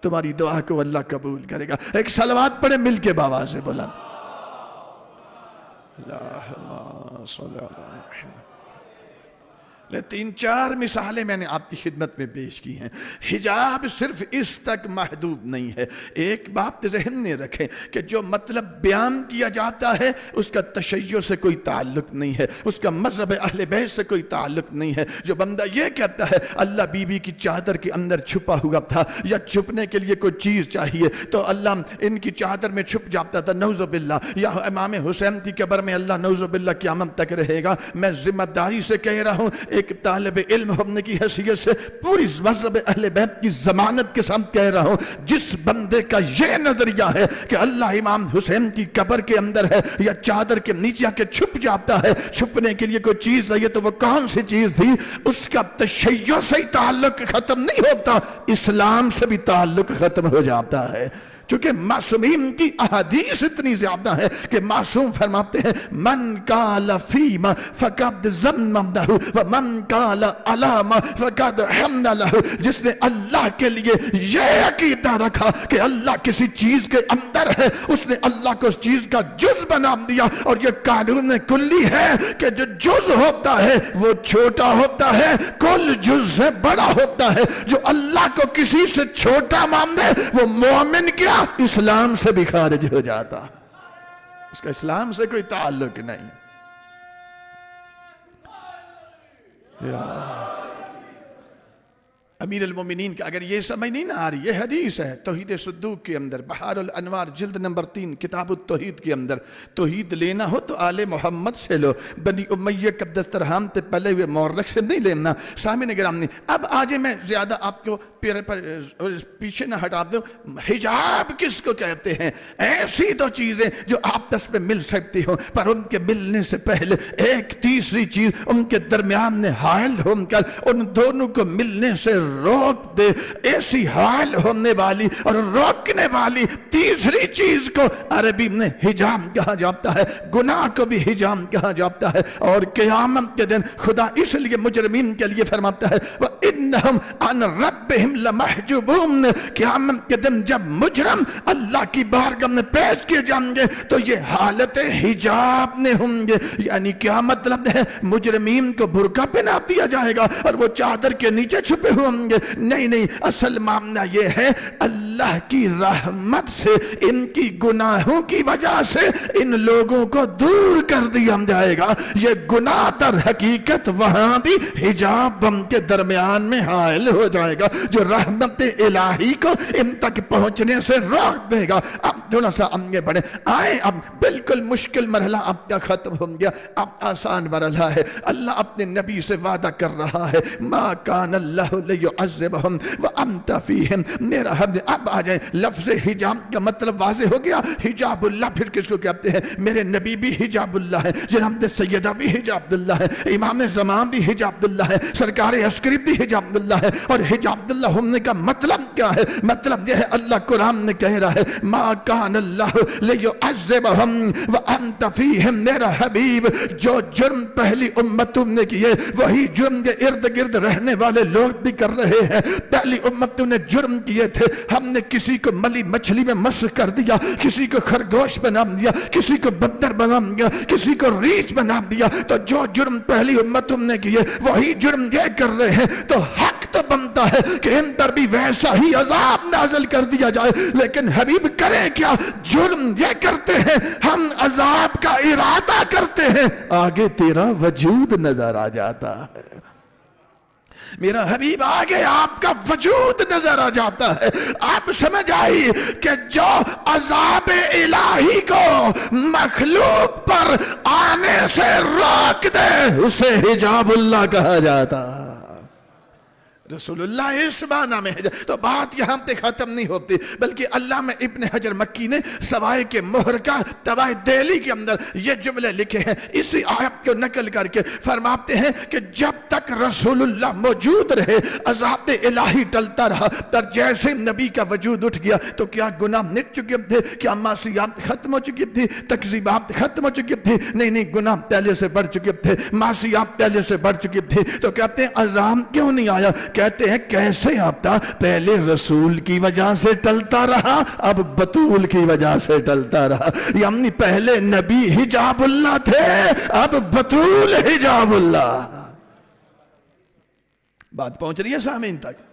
S1: تمہاری دعا کو اللہ قبول کرے گا. ایک صلوات پڑھے مل کے بابا سے بولا. اللہم صلی اللہ علیہ وسلم. 3-4 مثالیں میں نے آپ کی خدمت میں پیش کی ہیں. حجاب صرف اس تک محدود نہیں ہے. ایک بات ذہن میں رکھیں کہ جو مطلب بیان کیا جاتا ہے اس کا تشیع سے کوئی تعلق نہیں ہے, اس کا مذہب اہل بیت سے کوئی تعلق نہیں ہے. جو بندہ یہ کہتا ہے اللہ بی بی کی چادر کے اندر چھپا ہوا تھا یا چھپنے کے لیے کوئی چیز چاہیے تو اللہ ان کی چادر میں چھپ جاتا تھا, نعوذ باللہ, یا امام حسین کی قبر میں اللہ نعوذ باللہ قیامت تک رہے گا. میں ذمہ داری سے کہہ رہا ہوں, ایک طالب علم ہونے کی حیثیت سے پوری مذہب اہل بیت کی ضمانت کے ساتھ کہہ رہا ہوں, جس بندے کا یہ نظریہ ہے کہ اللہ امام حسین کی قبر کے اندر ہے یا چادر کے نیچے کے چھپ جاتا ہے, چھپنے کے لیے کوئی چیز چاہیے تو وہ کون سی چیز تھی, اس کا تشیع سے تعلق ختم نہیں ہوتا, اسلام سے بھی تعلق ختم ہو جاتا ہے. چونکہ معصومین کی احادیث اتنی زیادہ ہے کہ معصوم فرماتے ہیں من قال فیما فقد ذممہ ومن قال علاما فقد حملہ. جس نے اللہ کے لیے یہ عقیدہ رکھا کہ اللہ کسی چیز کے اندر ہے, اس نے اللہ کو اس چیز کا جز بنا دیا. اور یہ قانون کلی ہے کہ جو جز ہوتا ہے وہ چھوٹا ہوتا ہے, کل جز سے بڑا ہوتا ہے. جو اللہ کو کسی سے چھوٹا مان دے وہ مومن کیا اسلام سے بھی خارج ہو جاتا, اس کا اسلام سے کوئی تعلق نہیں. امیر المومنین کا اگر یہ سمجھ نہیں نہ آ رہی, یہ حدیث ہے توحید صدوق کے اندر, بحار الانوار جلد نمبر 3 کتاب التوحید کے اندر. توحید لینا ہو تو آل محمد سے لو, بنی امیہ کا دسترخوان تے پلے ہوئے مورخ سے نہیں لینا. سامعین کرام نے اب آج میں زیادہ آپ کو پیچھے نہ ہٹا دوں. حجاب کس کو کہتے ہیں؟ ایسی دو چیزیں جو آپس میں مل سکتی ہوں پر ان کے ملنے سے پہلے ایک تیسری چیز ان کے درمیان میں حائل ہو کر ان دونوں کو ملنے سے روک دے. ایسی حائل ہونے والی اور روکنے والی تیسری چیز کو عربی میں حجاب کہا جاتا ہے, گناہ کو بھی حجاب کہا جاتا ہے. اور قیامت کے دن خدا اس لیے مجرمین کے لیے فرماتا ہے وَإِنَّهُمْ عَنْ رَبِّهِمْ لَمَحْجُوبُونَ. قیامت کے دن جب مجرم اللہ کی بارگاہ میں پیش کیے جائیں گے تو یہ حالت حجاب میں ہوں گے. یعنی کیا مطلب ہے؟ مجرمین کو برقع پہنا دیا جائے گا اور وہ چادر کے نیچے چھپے ہوئے ہوں گے. نہیں, اصل معاملہ یہ ہے اللہ کی رحمت سے ان کی گناہوں کی وجہ سے ان لوگوں کو دور کر دیا جائے گا. یہ گناہ در حقیقت وہاں بھی حجاب ان کے درمیان میں حائل ہو جائے گا جو رحمت الہی کو ان تک پہنچنے سے روک دے گا. اب تھوڑا سا آگے بڑھیں, آئیں اب بالکل مشکل مرحلہ آپ کا ختم ہو گیا, اب آسان مرحلہ ہے. اللہ اپنے نبی سے وعدہ کر رہا ہے ما کان اللہ لیعذبہم وانت فیہم. میرا حمد. اب آ جائیں, لفظ حجاب کا مطلب واضح ہو گیا. حجاب اللہ پھر کس کو کہتے ہیں؟ میرے نبی بھی حجاب اللہ ہے, جناب سیدہ بھی حجاب اللہ ہے, امام زمان بھی حجاب اللہ ہے, سرکار عسکری بھی حجاب اللہ ہے. اور حجاب اللہ ہونے کا مطلب کیا ہے؟ مطلب یہ ہے اللہ قرآن نے کہہ رہا ہے ما کان اللہ لیعذبہم وانت فیہم. میرا حبیب جو جرم پہلی امتوں نے کیے وہی جرم کے ارد گرد رہنے والے لوگ بھی کر رہے ہیں. پہلی امتوں نے جرم کیے تھے, ہم نے کسی کو ملی مچھلی میں مسخ کر دیا, کسی کو خرگوش بنا دیا, کسی کو بندر بنا دیا, کسی کو ریچھ بنا دیا. تو جو جرم پہلی امتوں نے کیے وہی جرم یہ کر رہے ہیں. تو حق تو بنتا ہے کہ ان پر بھی ویسا ہی عذاب نازل کر دیا جائے, لیکن حبیب کریں کیا؟ جرم یہ کرتے ہیں, ہم عذاب کا ارادہ کرتے ہیں, آگے تیرا وجود نظر آ جاتا ہے. میرا حبیب آگے آپ کا وجود نظر آ جاتا ہے. آپ سمجھ آئی کہ جو عذاب الہی کو مخلوق پر آنے سے روک دے اسے حجاب اللہ کہا جاتا. رسول اللہ اس معنی میں ہے. تو بات یہاں تے ختم نہیں ہوتی, بلکہ علامہ ابن حجر مکی نے سوائے کے مہر کا طبع دہلی کے اندر یہ جملے لکھے ہیں. اسی آیت کو نقل کر کے فرماتے ہیں کہ جب تک رسول اللہ موجود رہے عذاب الہی ٹلتا رہا, پر جیسے نبی کا وجود اٹھ گیا تو کیا گناہ مٹ چکے تھے؟ کیا معصیات ختم ہو چکی تھی؟ تکذیبات ختم ہو چکی تھی؟ نہیں, گناہ پہلے سے بڑھ چکے تھے, معصیات پہلے سے بڑھ چکی تھی. تو کہتے ہیں عذاب کیوں نہیں آیا؟ کہتے ہیں کیسے آپتا پہلے رسول کی وجہ سے ٹلتا رہا اب بطول کی وجہ سے ٹلتا رہا، یعنی پہلے نبی حجاب اللہ تھے اب بطول حجاب اللہ۔ بات پہنچ رہی ہے سامعین تک؟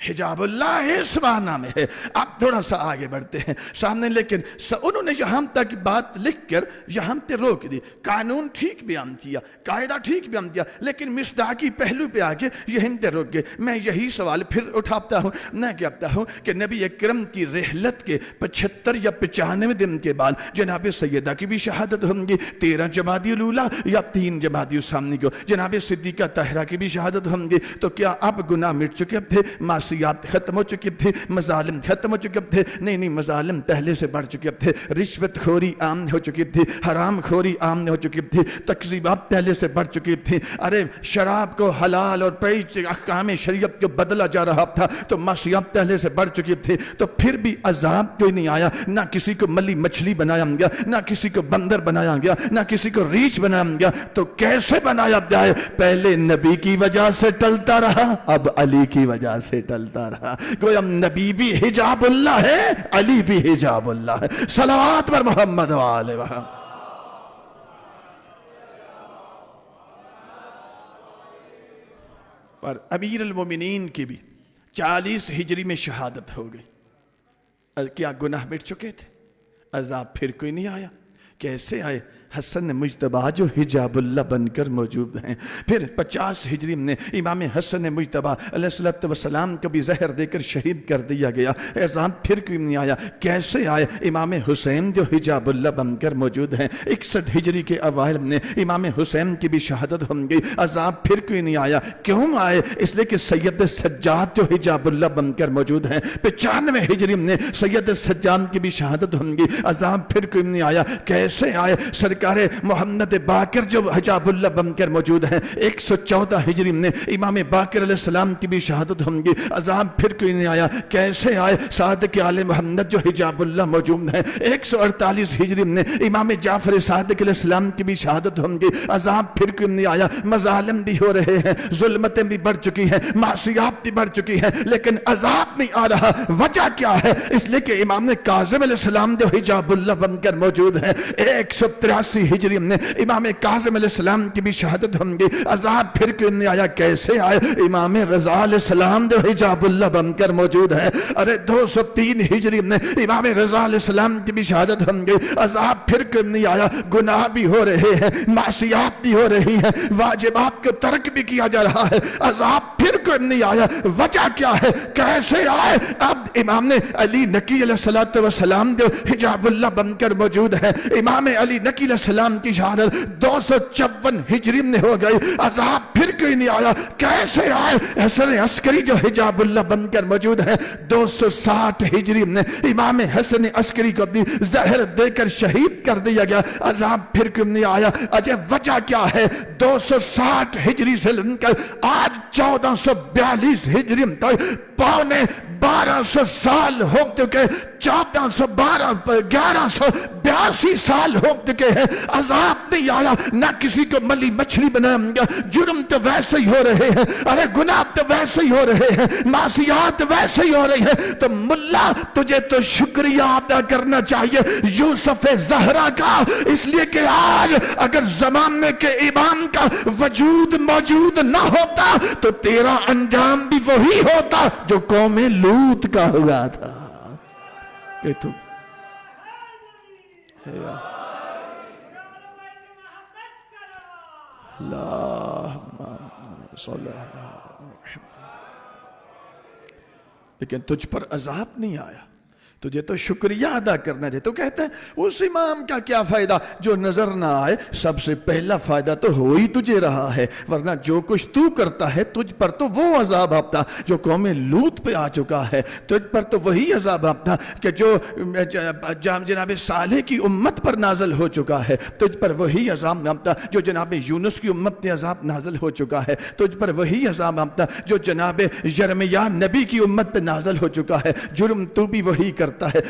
S1: حجاب اللہ اس معنی میں ہے۔ اب تھوڑا سا آگے بڑھتے ہیں سامنے، لیکن انہوں نے یہاں تک بات لکھ کر یہاں پہ روک دی، قانون ٹھیک بیان کیا، قاعدہ ٹھیک بیان کیا، لیکن مصداقی پہلو پہ آگے یہیں پہ روک گئے۔ میں یہی سوال پھر اٹھاتا ہوں، میں کہتا ہوں کہ نبی اکرم کی رحلت کے 75 یا 95 دن کے بعد جناب سیدہ کی بھی شہادت ہوں گی 13 جمادی الاولیٰ یا 3 جمادی الثانی کو، جناب صدیقہ طاہرہ کی بھی شہادت ہوں گی۔ تو کیا اب گناہ مٹ چکے تھے، معصیات ختم ہو چکے تھے، مظالم ختم ہو چکے تھے؟ نہیں، مظالم پہلے سے بڑھ چکے تھے، رشوت خوری عام ہو چکی تھی، حرام خوری عام ہو چکی تھی، تکذیبات پہلے سے بڑھ چکی تھی، ارے شراب کو حلال اور پیش احکام شریعت کو بدلا جا رہا تھا، تو معصیات پہلے سے بڑھ چکی تھی، تو پھر بھی عذاب کوئی نہیں آیا، نہ کسی کو ملی مچھلی بنایا گیا، نہ کسی کو بندر بنایا گیا، نہ کسی کو ریچھ بنایا گیا۔ تو کیسے بنایا جائے؟ پہلے نبی کی وجہ سے ٹلتا رہا اب علی کی وجہ سے ٹلتا رہا۔ گویا نبی بھی حجاب اللہ ہے، علی بھی حجاب اللہ ہے۔ صلوات پر محمد وآلہ وسلم۔ پر امیر المومنین کی بھی 40 ہجری میں شہادت ہو گئی۔ کیا گناہ مٹ چکے تھے؟ عذاب پھر کوئی نہیں آیا؟ کیسے آئے؟ حسن مجتبیٰ جو حجاب اللہ بن کر موجود ہیں۔ پھر 50 ہجری میں امام حسن مجتبیٰ علیہ السلام کو بھی زہر دے کر شہید کر دیا گیا، عذاب پھر کوئی نہیں آیا۔ کیسے آئے؟ امام حسین جو حجاب اللہ بن کر موجود ہیں 61 ہجری کے اوائل میں امام حسین کی بھی شہادت ہوں گی، عذاب پھر کوئی نہیں آیا۔ کیوں آئے؟ اس لیے کہ سید سجاد جو حجاب اللہ بن کر موجود ہیں 95 ہجری میں سید سجاد کی بھی شہادت ہوں گی، عذاب پھر کوئی نہیں آیا۔ کیسے آئے؟ سرکار محمد باقر جو حجاب اللہ بن کر موجود ہیں 114 ہجری میں امام باقر علیہ السلام کی بھی شہادت ہوں گی، عذاب پھر کوئی نہیں آیا۔ کیسے آئے؟ صادق آل محمد جو حجاب اللہ موجود ہیں 148 ہجری میں امام جعفر صادق علیہ السلام کی بھی شہادت ہوں گی، عذاب پھر کوئی نہیں آیا۔ مظالم بھی ہو رہے ہیں، ظلمتیں بھی بڑھ چکی ہیں، معصیات بھی بڑھ چکی ہیں، لیکن عذاب نہیں آ رہا۔ وجہ کیا ہے؟ اس لیے کہ امام کاظم علیہ السلام جو حجاب اللہ بن کر موجود ہیں 183 ہجری میں امام کاظم علیہ السلام کی بھی شہادت ہوں گی، عذاب پھر کیوں نہیں آیا؟ کیسے آئے؟ امام رضا علیہ السلام جو حجاب اللہ بن کر موجود ہے، ارے 203 ہجری میں امام رضا علیہ السلام کی بھی شہادت ہوں گی، عذاب پھر کیوں نہیں آیا؟ گناہ بھی ہو رہے ہیں، معصیات بھی ہو رہی ہیں، واجبات کو ترک بھی کیا جا رہا ہے، عذاب پھر کیوں نہیں آیا؟ وجہ کیا ہے؟ کیسے آئے؟ اب امام علی نقی علیہ السلام جو حجاب اللہ بن کر موجود ہے، امام علی نقی علیہ السلام کی شہادت 254 ہجری میں ہو گئی، عذاب پھر کوئی نہیں آیا۔ کیسے آئے؟ حسن عسکری جو حجاب اللہ بن کر موجود ہے 260 ہجری میں امام حسن عسکری کو بھی زہر دے کر شہید کر دیا گیا، عذاب پھر کوئی نہیں آیا۔ اجے وجہ کیا ہے؟ 260 ہجری سے لے کر آج 1442 ہجری تک پونے 1200 سال ہو چکے، 1182 سال ہو چکے ہیں، عذاب نہیں آیا۔ نہ کسی کو ملی مچھلی بنایا گیا، جرم تو ویسے ہی ہو رہے ہیں، ارے گناہ تو ویسے ہی ہو رہے ہیں، معصیات ویسے ہی ہو رہی ہیں۔ تو ملا تجھے تو شکریہ ادا کرنا چاہیے یوسف زہرا کا، اس لیے کہ آج اگر زمانے کے امام کا وجود موجود نہ ہوتا تو تیرا انجام بھی وہی ہوتا جو قوم لوط کا ہوا تھا۔ کہ تو لیکن تجھ پر عذاب نہیں آیا، تجھے تو شکریہ ادا کرنا چاہیے۔ تو کہتے ہیں اس امام کا کیا فائدہ جو نظر نہ آئے؟ سب سے پہلا فائدہ تو ہو ہی تجھے رہا ہے، ورنہ جو کچھ تو کرتا ہے تجھ پر تو وہ عذاب آتا جو قوم لوط پہ آ چکا ہے، تجھ پر تو وہی عذاب آتا کہ جو جناب صالح کی امت پر نازل ہو چکا ہے، تجھ پر وہی عذاب آتا جو جناب یونس کی امت پہ عذاب نازل ہو چکا ہے، تجھ پر وہی عذاب آتا جو جناب یرمیاہ نبی کی امت پہ نازل ہو چکا ہے۔ جرم تو بھی وہی کرتا کرتا ہے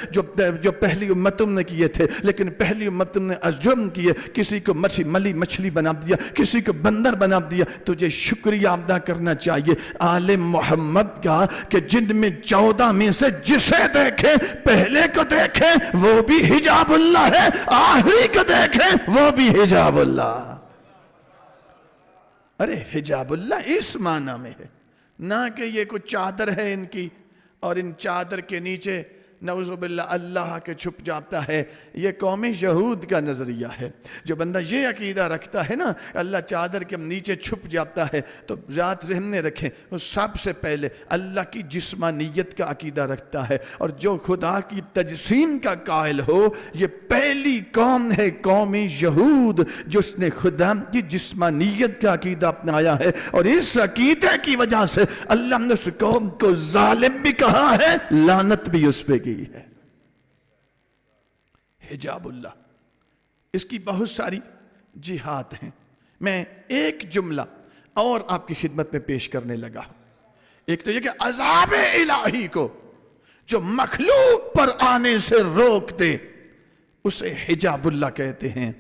S1: جو پہلی امتوں نے کیے تھے، لیکن پہلی امتوں نے جرم کیے، کسی کو مچھلی بنا دیا، کسی کو بندر بنا دیا۔ تجھے شکریہ ادا کرنا چاہیے آل محمد کا کہ جن میں 14 میں سے جسے دیکھیں پہلے کو دیکھیں وہ بھی حجاب اللہ ہے، آخری کو دیکھیں وہ بھی حجاب اللہ۔ ارے حجاب اللہ اس معنی میں ہے، نہ کہ یہ کوئی چادر ہے ان کی اور ان چادر کے نیچے نعوذ باللہ اللہ کے چھپ جاتا ہے۔ یہ قوم یہود کا نظریہ ہے۔ جو بندہ یہ عقیدہ رکھتا ہے نا اللہ چادر کے نیچے چھپ جاتا ہے، تو ذات ذہن میں رکھیں وہ سب سے پہلے اللہ کی جسمانیت کا عقیدہ رکھتا ہے، اور جو خدا کی تجسیم کا قائل ہو یہ پہلی قوم ہے قوم یہود جس نے خدا کی جسمانیت کا عقیدہ اپنایا ہے، اور اس عقیدے کی وجہ سے اللہ نے اس قوم کو ظالم بھی کہا ہے، لعنت بھی اس پہ کی ہے۔ حجاب اللہ، اس کی بہت ساری جہات ہیں۔ میں ایک جملہ اور آپ کی خدمت میں پیش کرنے لگا۔ ایک تو یہ کہ عذاب الہی کو جو مخلوق پر آنے سے روک دے اسے حجاب اللہ کہتے ہیں۔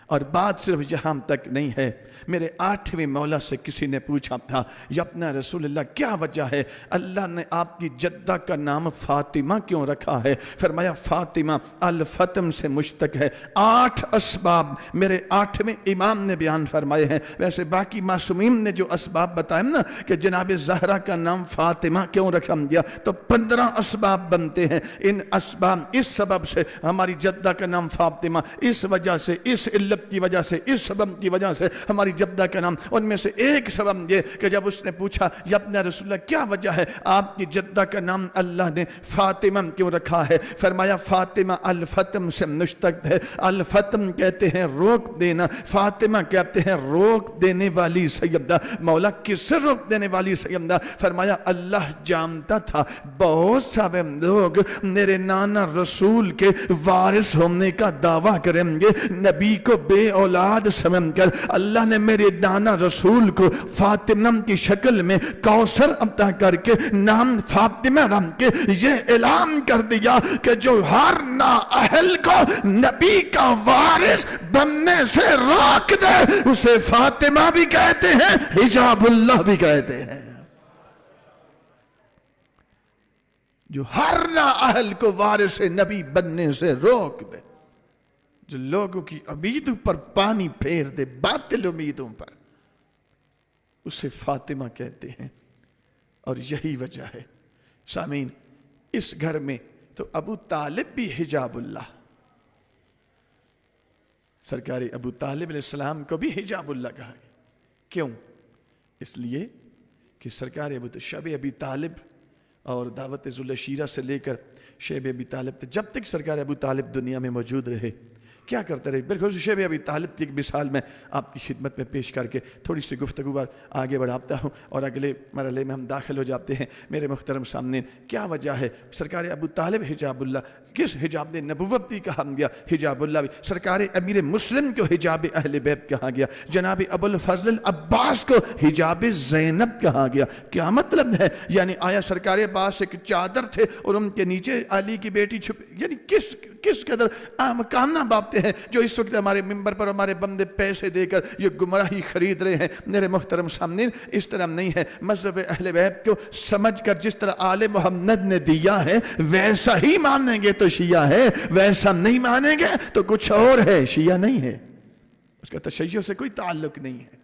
S1: اور بات صرف یہاں تک نہیں ہے۔ میرے 8ویں مولا سے کسی نے پوچھا تھا یا اپنا رسول اللہ کیا وجہ ہے اللہ نے آپ کی جدہ کا نام فاطمہ کیوں رکھا ہے؟ فرمایا فاطمہ الفتم سے مشتق ہے۔ 8 اسباب میرے 8ویں امام نے بیان فرمائے ہیں۔ ویسے باقی معصومین نے جو اسباب بتائے نا کہ جناب زہرا کا نام فاطمہ کیوں رکھا گیا تو 15 اسباب بنتے ہیں۔ ان اسباب اس سبب سے ہماری جدہ کا نام فاطمہ، اس وجہ سے، اس علت کی وجہ سے، اس سبب کی وجہ سے ہماری جدہ کا نام۔ ان میں سے ایک سبب یہ کہ جب اس نے پوچھا یا اپنا رسول اللہ کیا وجہ ہے آپ کی جدہ کا نام اللہ نے فاطمہ کیوں رکھا ہے؟ فرمایا فاطمہ الفتم سے مشتق ہے۔ الفتم کہتے ہیں روک دینا، فاطمہ کہتے ہیں روک دینے والی سیدہ۔ مولا کس سے روک دینے والی سیدہ؟ فرمایا اللہ جانتا تھا بہت سارے لوگ میرے نانا رسول کے وارث ہونے کا دعویٰ کریں گے، نبی کو بے اولاد سمجھ کر اللہ نے میرے نانا رسول کو فاطمہ کی شکل میں کوثر عطا کر کے نام فاطمہ رکھ کے یہ اعلان کر دیا کہ جو ہر نااہل کو نبی کا وارث بننے سے روک دے اسے فاطمہ بھی کہتے ہیں، حجاب اللہ بھی کہتے ہیں۔ جو ہر نااہل کو وارث نبی بننے سے روک دے، جو لوگوں کی امیدوں پر پانی پھیر دے، باطل امیدوں پر، اسے فاطمہ کہتے ہیں۔ اور یہی وجہ ہے سامعین اس گھر میں تو ابو طالب بھی حجاب اللہ، سرکار ابو طالب علیہ السلام کو بھی حجاب اللہ کہا گیا۔ کیوں؟ اس لیے کہ سرکار شب ابی طالب اور دعوت ذوالشیرہ سے لے کر شب ابی طالب تک، جب تک سرکار ابو طالب دنیا میں موجود رہے کیا کرتے رہے؟ بالکل شب ابی طالب کی ایک مثال میں آپ کی خدمت میں پیش کر کے تھوڑی سی گفتگو بار آگے بڑھاتا ہوں اور اگلے مرحلے میں ہم داخل ہو جاتے ہیں۔ میرے محترم سامنے کیا وجہ ہے سرکار ابو طالب حجاب اللہ؟ کس حجاب نے نبوت بھی کہا گیا حجاب اللہ بھی؟ سرکار امیر مسلم کو حجاب اہل بیت کہا گیا، جناب ابو الفضل العباس کو حجاب زینب کہا گیا۔ کیا مطلب ہے؟ یعنی آیا سرکار عباس ایک چادر تھے اور ان کے نیچے علی کی بیٹی چھپ، یعنی کس قدر مکانہ باتیں ہیں جو اس وقت ہمارے ممبر پر ہمارے بندے پیسے دے کر یہ گمراہی خرید رہے ہیں۔ میرے محترم سامنے اس طرح نہیں ہے۔ مذہب اہل بیت کو سمجھ کر جس طرح آل محمد نے دیا ہے ویسا ہی مانیں گے تو شیعہ ہے، ویسا نہیں مانیں گے تو کچھ اور ہے، شیعہ نہیں ہے، اس کا تشیع سے کوئی تعلق نہیں ہے۔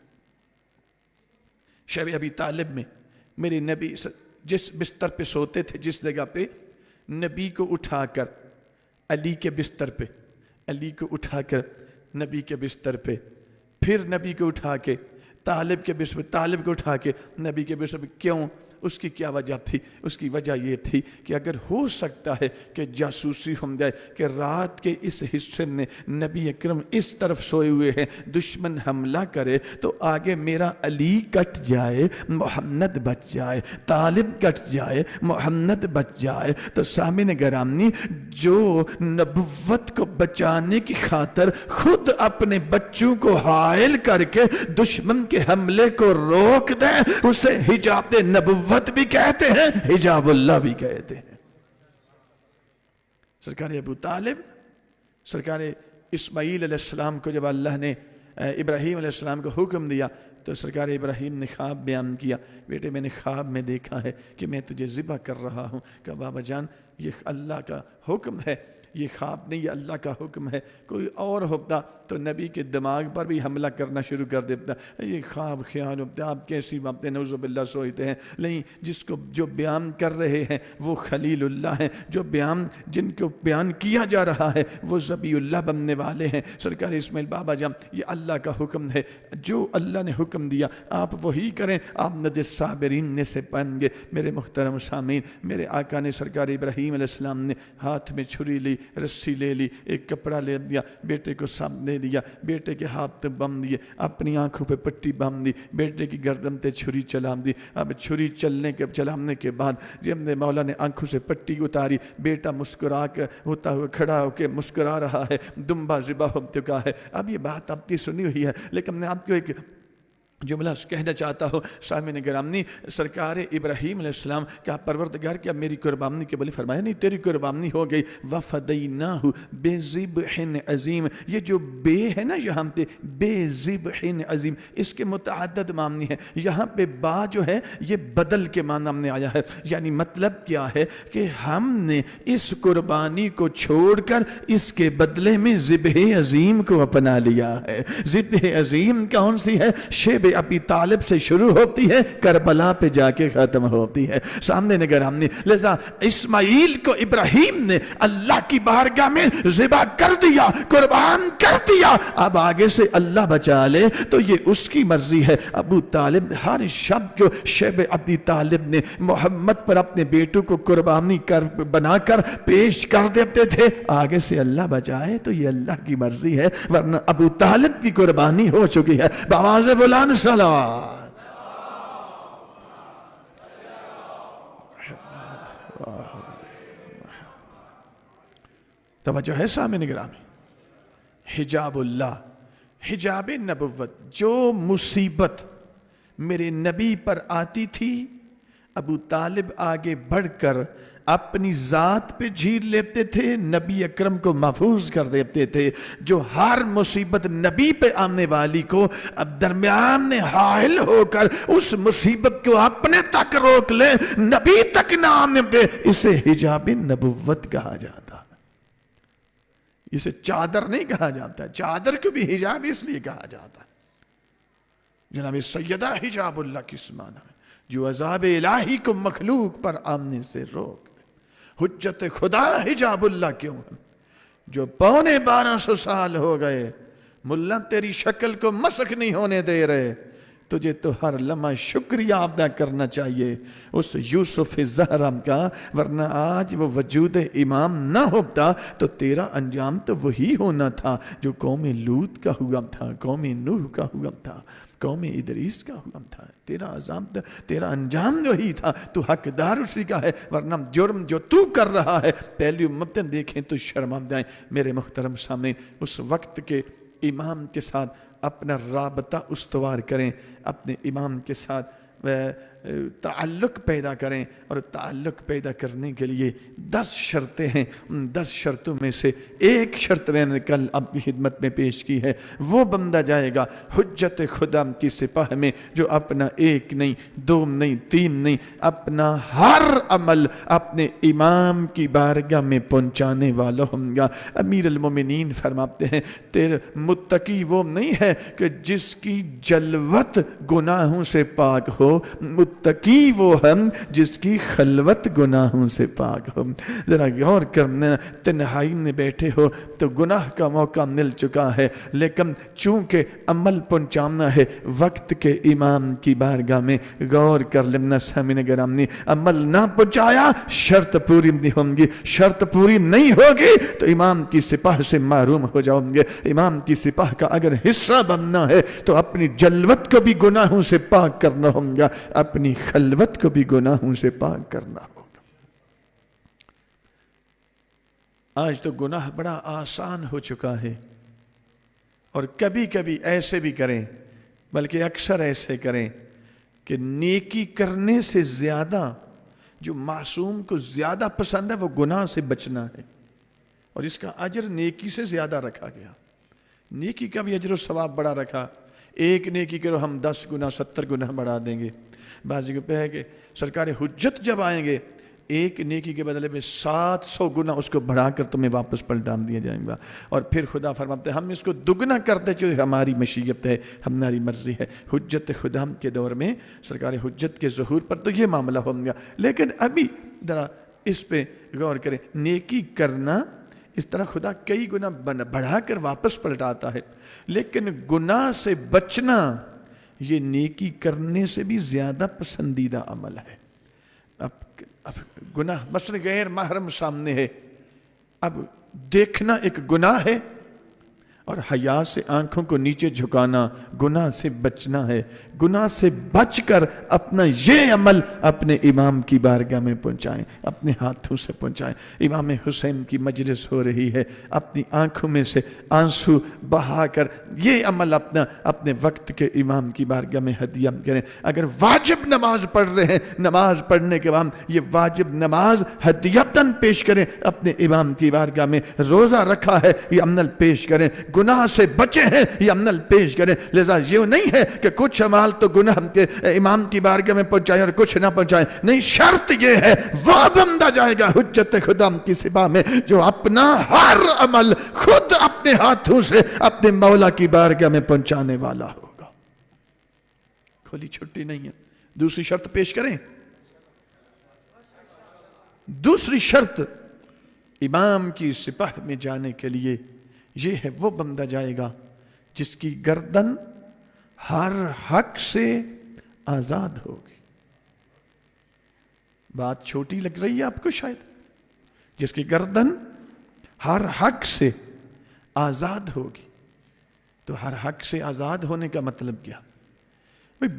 S1: شب ابی طالب میں میرے نبی جس بستر پہ سوتے تھے، جس جگہ پہ نبی کو اٹھا کر علی کے بستر پہ، علی کو اٹھا کر نبی کے بستر پہ، پھر نبی کو اٹھا کے طالب کے بستر پہ، طالب کو اٹھا کے نبی کے بستر پہ۔ کیوں؟ اس کی کیا وجہ تھی؟ اس کی وجہ یہ تھی کہ اگر ہو سکتا ہے کہ جاسوسی ہو جائے کہ رات کے اس حصے میں نبی اکرم اس طرف سوئے ہوئے ہیں، دشمن حملہ کرے تو آگے میرا علی کٹ جائے، محمد بچ جائے، طالب کٹ جائے، محمد بچ جائے۔ تو سامعین گرامی جو نبوت کو بچانے کی خاطر خود اپنے بچوں کو حائل کر کے دشمن کے حملے کو روک دے اسے حجاب نبوت بھی کہتے ہیں، حجاب اللہ بھی کہتے ہیں۔ سرکار ابو طالب، سرکار اسماعیل علیہ السلام کو جب اللہ نے ابراہیم علیہ السلام کو حکم دیا تو سرکار ابراہیم نے خواب بیان کیا، بیٹے میں نے خواب میں دیکھا ہے کہ میں تجھے ذبح کر رہا ہوں۔ کہ بابا جان یہ اللہ کا حکم ہے، یہ خواب نہیں، یہ اللہ کا حکم ہے۔ کوئی اور ہوتا تو نبی کے دماغ پر بھی حملہ کرنا شروع کر دیتا، یہ خواب خیال ہوتا ہے، آپ کیسی باتیں نعوذ باللہ سوچتے ہیں۔ نہیں، جس کو جو بیان کر رہے ہیں وہ خلیل اللہ ہیں، جو جن کو بیان کیا جا رہا ہے وہ ذبیح اللہ بننے والے ہیں۔ سرکار اسماعیل بابا جان یہ اللہ کا حکم ہے، جو اللہ نے حکم دیا آپ وہی کریں، آپ نجد صابرین میں سے پائیں گے۔ میرے محترم سامعین، میرے آقا نے سرکار ابراہیم علیہ السلام نے ہاتھ میں چھری لی، رسی لے لی، ایک کپڑا لے دیا، بیٹے کو سامنے دیا، بیٹے کے ہاتھ باندھ دیے، اپنی آنکھوں پہ پٹی باندھ دی، بیٹے کی گردن پہ چھری چلا دی۔ اب چھری چلانے کے بعد جب نے مولا نے آنکھوں سے پٹی اتاری، بیٹا مسکرا کے ہوتا ہوا کھڑا ہو کے مسکرا رہا ہے، دمبا ذبح ہو چکا ہے۔ اب یہ بات آپ کی سنی ہوئی ہے، لیکن میں آپ کو ایک جملہ کہنا چاہتا ہوں سامعین گرامی، سرکار ابراہیم علیہ السلام کیا پروردگار کیا میری قربانی کے بولے فرمایا نہیں تیری قربانی ہو گئی، وَفَدَيْنَاهُ بِذِبْحٍ عَظِيمٍ۔ یہ جو بے ہے نا یہاں پہ بے ذبح عظیم، اس کے متعدد معنی ہیں، یہاں پہ با جو ہے یہ بدل کے معنی میں آیا ہے، یعنی مطلب کیا ہے کہ ہم نے اس قربانی کو چھوڑ کر اس کے بدلے میں ذبح عظیم کو اپنا لیا ہے۔ ذبح عظیم کون سی ہے؟ شیب ابی طالب سے شروع ہوتی ہے، کربلا پہ جا کے ختم ہوتی ہے۔ سامنے نگر ہم نے لذا اسماعیل کو ابراہیم نے اللہ کی بارگاہ میں ذبح کر دیا، قربان کر دیا۔ اب آگے سے اللہ بچا لے تو یہ اس کی مرضی ہے۔ ابو طالب ہر شب کو شیب ابی طالب نے محمد پر اپنے بیٹوں کو قربانی بنا کر پیش کر دیتے تھے، آگے سے اللہ بچائے تو یہ اللہ کی مرضی ہے، ورنہ ابو طالب کی قربانی ہو چکی ہے۔ بآواز بلند صلوات۔ توجہ ہے سامنے گرامی، حجاب اللہ، حجاب نبوت، جو مصیبت میرے نبی پر آتی تھی ابو طالب آگے بڑھ کر اپنی ذات پہ جھیر لیتے تھے، نبی اکرم کو محفوظ کر دیتے تھے۔ جو ہر مصیبت نبی پہ آنے والی کو اب درمیان میں حائل ہو کر اس مصیبت کو اپنے تک روک لے، نبی تک نہ آنے دے، اسے حجاب نبوت کہا جاتا ہے۔ اسے چادر نہیں کہا جاتا ہے، چادر کو بھی حجاب اس لیے کہا جاتا ہے۔ جناب سیدہ حجاب اللہ کس معنی ہے؟ جو عذاب الہی کو مخلوق پر آمنے سے روک۔ حجت خدا حجاب اللہ کیوں ہے؟ جو 1250 سال ہو گئے ملا تیری شکل کو مسخ نہیں ہونے دے رہے، تجھے تو ہر لمحہ شکریہ ادا کرنا چاہیے اس یوسف زہرا کا، ورنہ آج وہ وجود امام نہ ہوتا تو تیرا انجام تو وہی ہونا تھا جو قوم لوط کا ہوا تھا، قوم نوح کا ہوا تھا، قوم ادریس کا ہوا تھا۔ تیرا عذاب، تیرا انجام وہی تھا، تو حقدار اسی کا ہے، ورنہ جرم جو تو کر رہا ہے پہلی امتیں دیکھیں تو شرما جائیں۔ میرے محترم سامنے اس وقت کے امام کے ساتھ اپنا رابطہ استوار کریں، اپنے امام کے ساتھ تعلق پیدا کریں، اور تعلق پیدا کرنے کے لیے 10 شرطیں ہیں۔ ان 10 شرطوں میں سے ایک شرط میں نے کل اپنی خدمت میں پیش کی ہے، وہ بندہ جائے گا حجت خدا کی سپاہ میں جو اپنا 1 نہیں 2 نہیں 3 نہیں، اپنا ہر عمل اپنے امام کی بارگاہ میں پہنچانے والا ہوں گا۔ امیر المومنین فرماتے ہیں تیرے متقی وہ نہیں ہے کہ جس کی جلوت گناہوں سے پاک ہو، متقی وہ ہم جس کی خلوت گناہوں سے پاک ہو۔ ذرا غور کرنا، تنہائی میں بیٹھے ہو تو گناہ کا موقع مل چکا ہے، لیکن چونکہ عمل پہنچانا ہے وقت کے امام کی بارگاہ میں، غور کر لینا سامعین گرامی، عمل نہ پہنچایا شرط پوری نہیں ہوں گی، شرط پوری نہیں ہوگی تو امام کی سپاہ سے محروم ہو جاؤں گے۔ امام کی سپاہ کا اگر حصہ بننا ہے تو اپنی جلوت کو بھی گناہوں سے پاک کرنا ہوگا، اپنی خلوت کو بھی گناہوں سے پاک کرنا ہوگا۔ آج تو گناہ بڑا آسان ہو چکا ہے، اور کبھی کبھی ایسے بھی کریں، بلکہ اکثر ایسے کریں کہ نیکی کرنے سے زیادہ جو معصوم کو زیادہ پسند ہے وہ گناہ سے بچنا ہے۔ اور اس کا اجر نیکی سے زیادہ رکھا گیا. نیکی کا بھی اجر و ثواب بڑا رکھا. ایک نیکی کرو ہم 10 گنا 70 گنا بڑھا دیں گے. بعض جگہ پہ ہے کہ سرکار حجت جب آئیں گے ایک نیکی کے بدلے میں 700 گنا اس کو بڑھا کر تمہیں واپس پلٹان دیا جائے گا. اور پھر خدا فرماتے ہیں ہم اس کو دگنا کرتے جو ہماری مشیت ہے, ہماری مرضی ہے. حجت خدا کے دور میں سرکار حجت کے ظہور پر تو یہ معاملہ ہو گیا. لیکن ابھی ذرا اس پہ غور کریں, نیکی کرنا اس طرح خدا کئی گنا بڑھا کر واپس پلٹاتا ہے, لیکن گناہ سے بچنا یہ نیکی کرنے سے بھی زیادہ پسندیدہ عمل ہے. اب گناہ مثلا غیر محرم سامنے ہے, اب دیکھنا ایک گناہ ہے اور حیا سے آنکھوں کو نیچے جھکانا گناہ سے بچنا ہے. گناہ سے بچ کر اپنا یہ عمل اپنے امام کی بارگاہ میں پہنچائیں, اپنے ہاتھوں سے پہنچائیں. امام حسین کی مجلس ہو رہی ہے, اپنی آنکھوں میں سے آنسو بہا کر یہ عمل اپنے وقت کے امام کی بارگاہ میں ہدیہ کریں. اگر واجب نماز پڑھ رہے ہیں, نماز پڑھنے کے بعد یہ واجب نماز ہدیتاً پیش کریں اپنے امام کی بارگاہ میں. روزہ رکھا ہے یہ عمل پیش کریں, گناہ سے بچے ہیں یہ عمل پیش کریں. لذا یہ نہیں ہے کہ کچھ عمال تو گناہ کے امام کی بارگاہ میں پہنچائے اور کچھ نہ پہنچائے. نہیں, شرط یہ ہے وہ بندہ جائے گا حجت خدا کی سپاہ میں جو اپنا ہر عمل خود اپنے ہاتھوں سے اپنے مولا کی بارگاہ میں پہنچانے والا ہوگا. کھلی چھٹی نہیں ہے. دوسری شرط پیش کریں. دوسری شرط امام کی سپاہ میں جانے کے لیے یہ ہے وہ بندہ جائے گا جس کی گردن ہر حق سے آزاد ہوگی. بات چھوٹی لگ رہی ہے آپ کو شاید. جس کی گردن ہر حق سے آزاد ہوگی. تو ہر حق سے آزاد ہونے کا مطلب کیا؟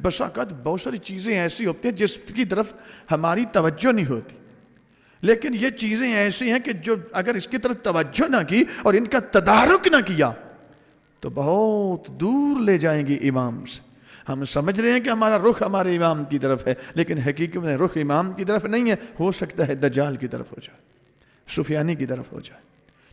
S1: بس اوقات بہت ساری چیزیں ایسی ہوتی ہیں جس کی طرف ہماری توجہ نہیں ہوتی, لیکن یہ چیزیں ایسی ہیں کہ جو اگر اس کی طرف توجہ نہ کی اور ان کا تدارک نہ کیا تو بہت دور لے جائیں گی امام سے. ہم سمجھ رہے ہیں کہ ہمارا رخ ہمارے امام کی طرف ہے, لیکن حقیقت میں رخ امام کی طرف نہیں ہے. ہو سکتا ہے دجال کی طرف ہو جائے, سفیانی کی طرف ہو جائے.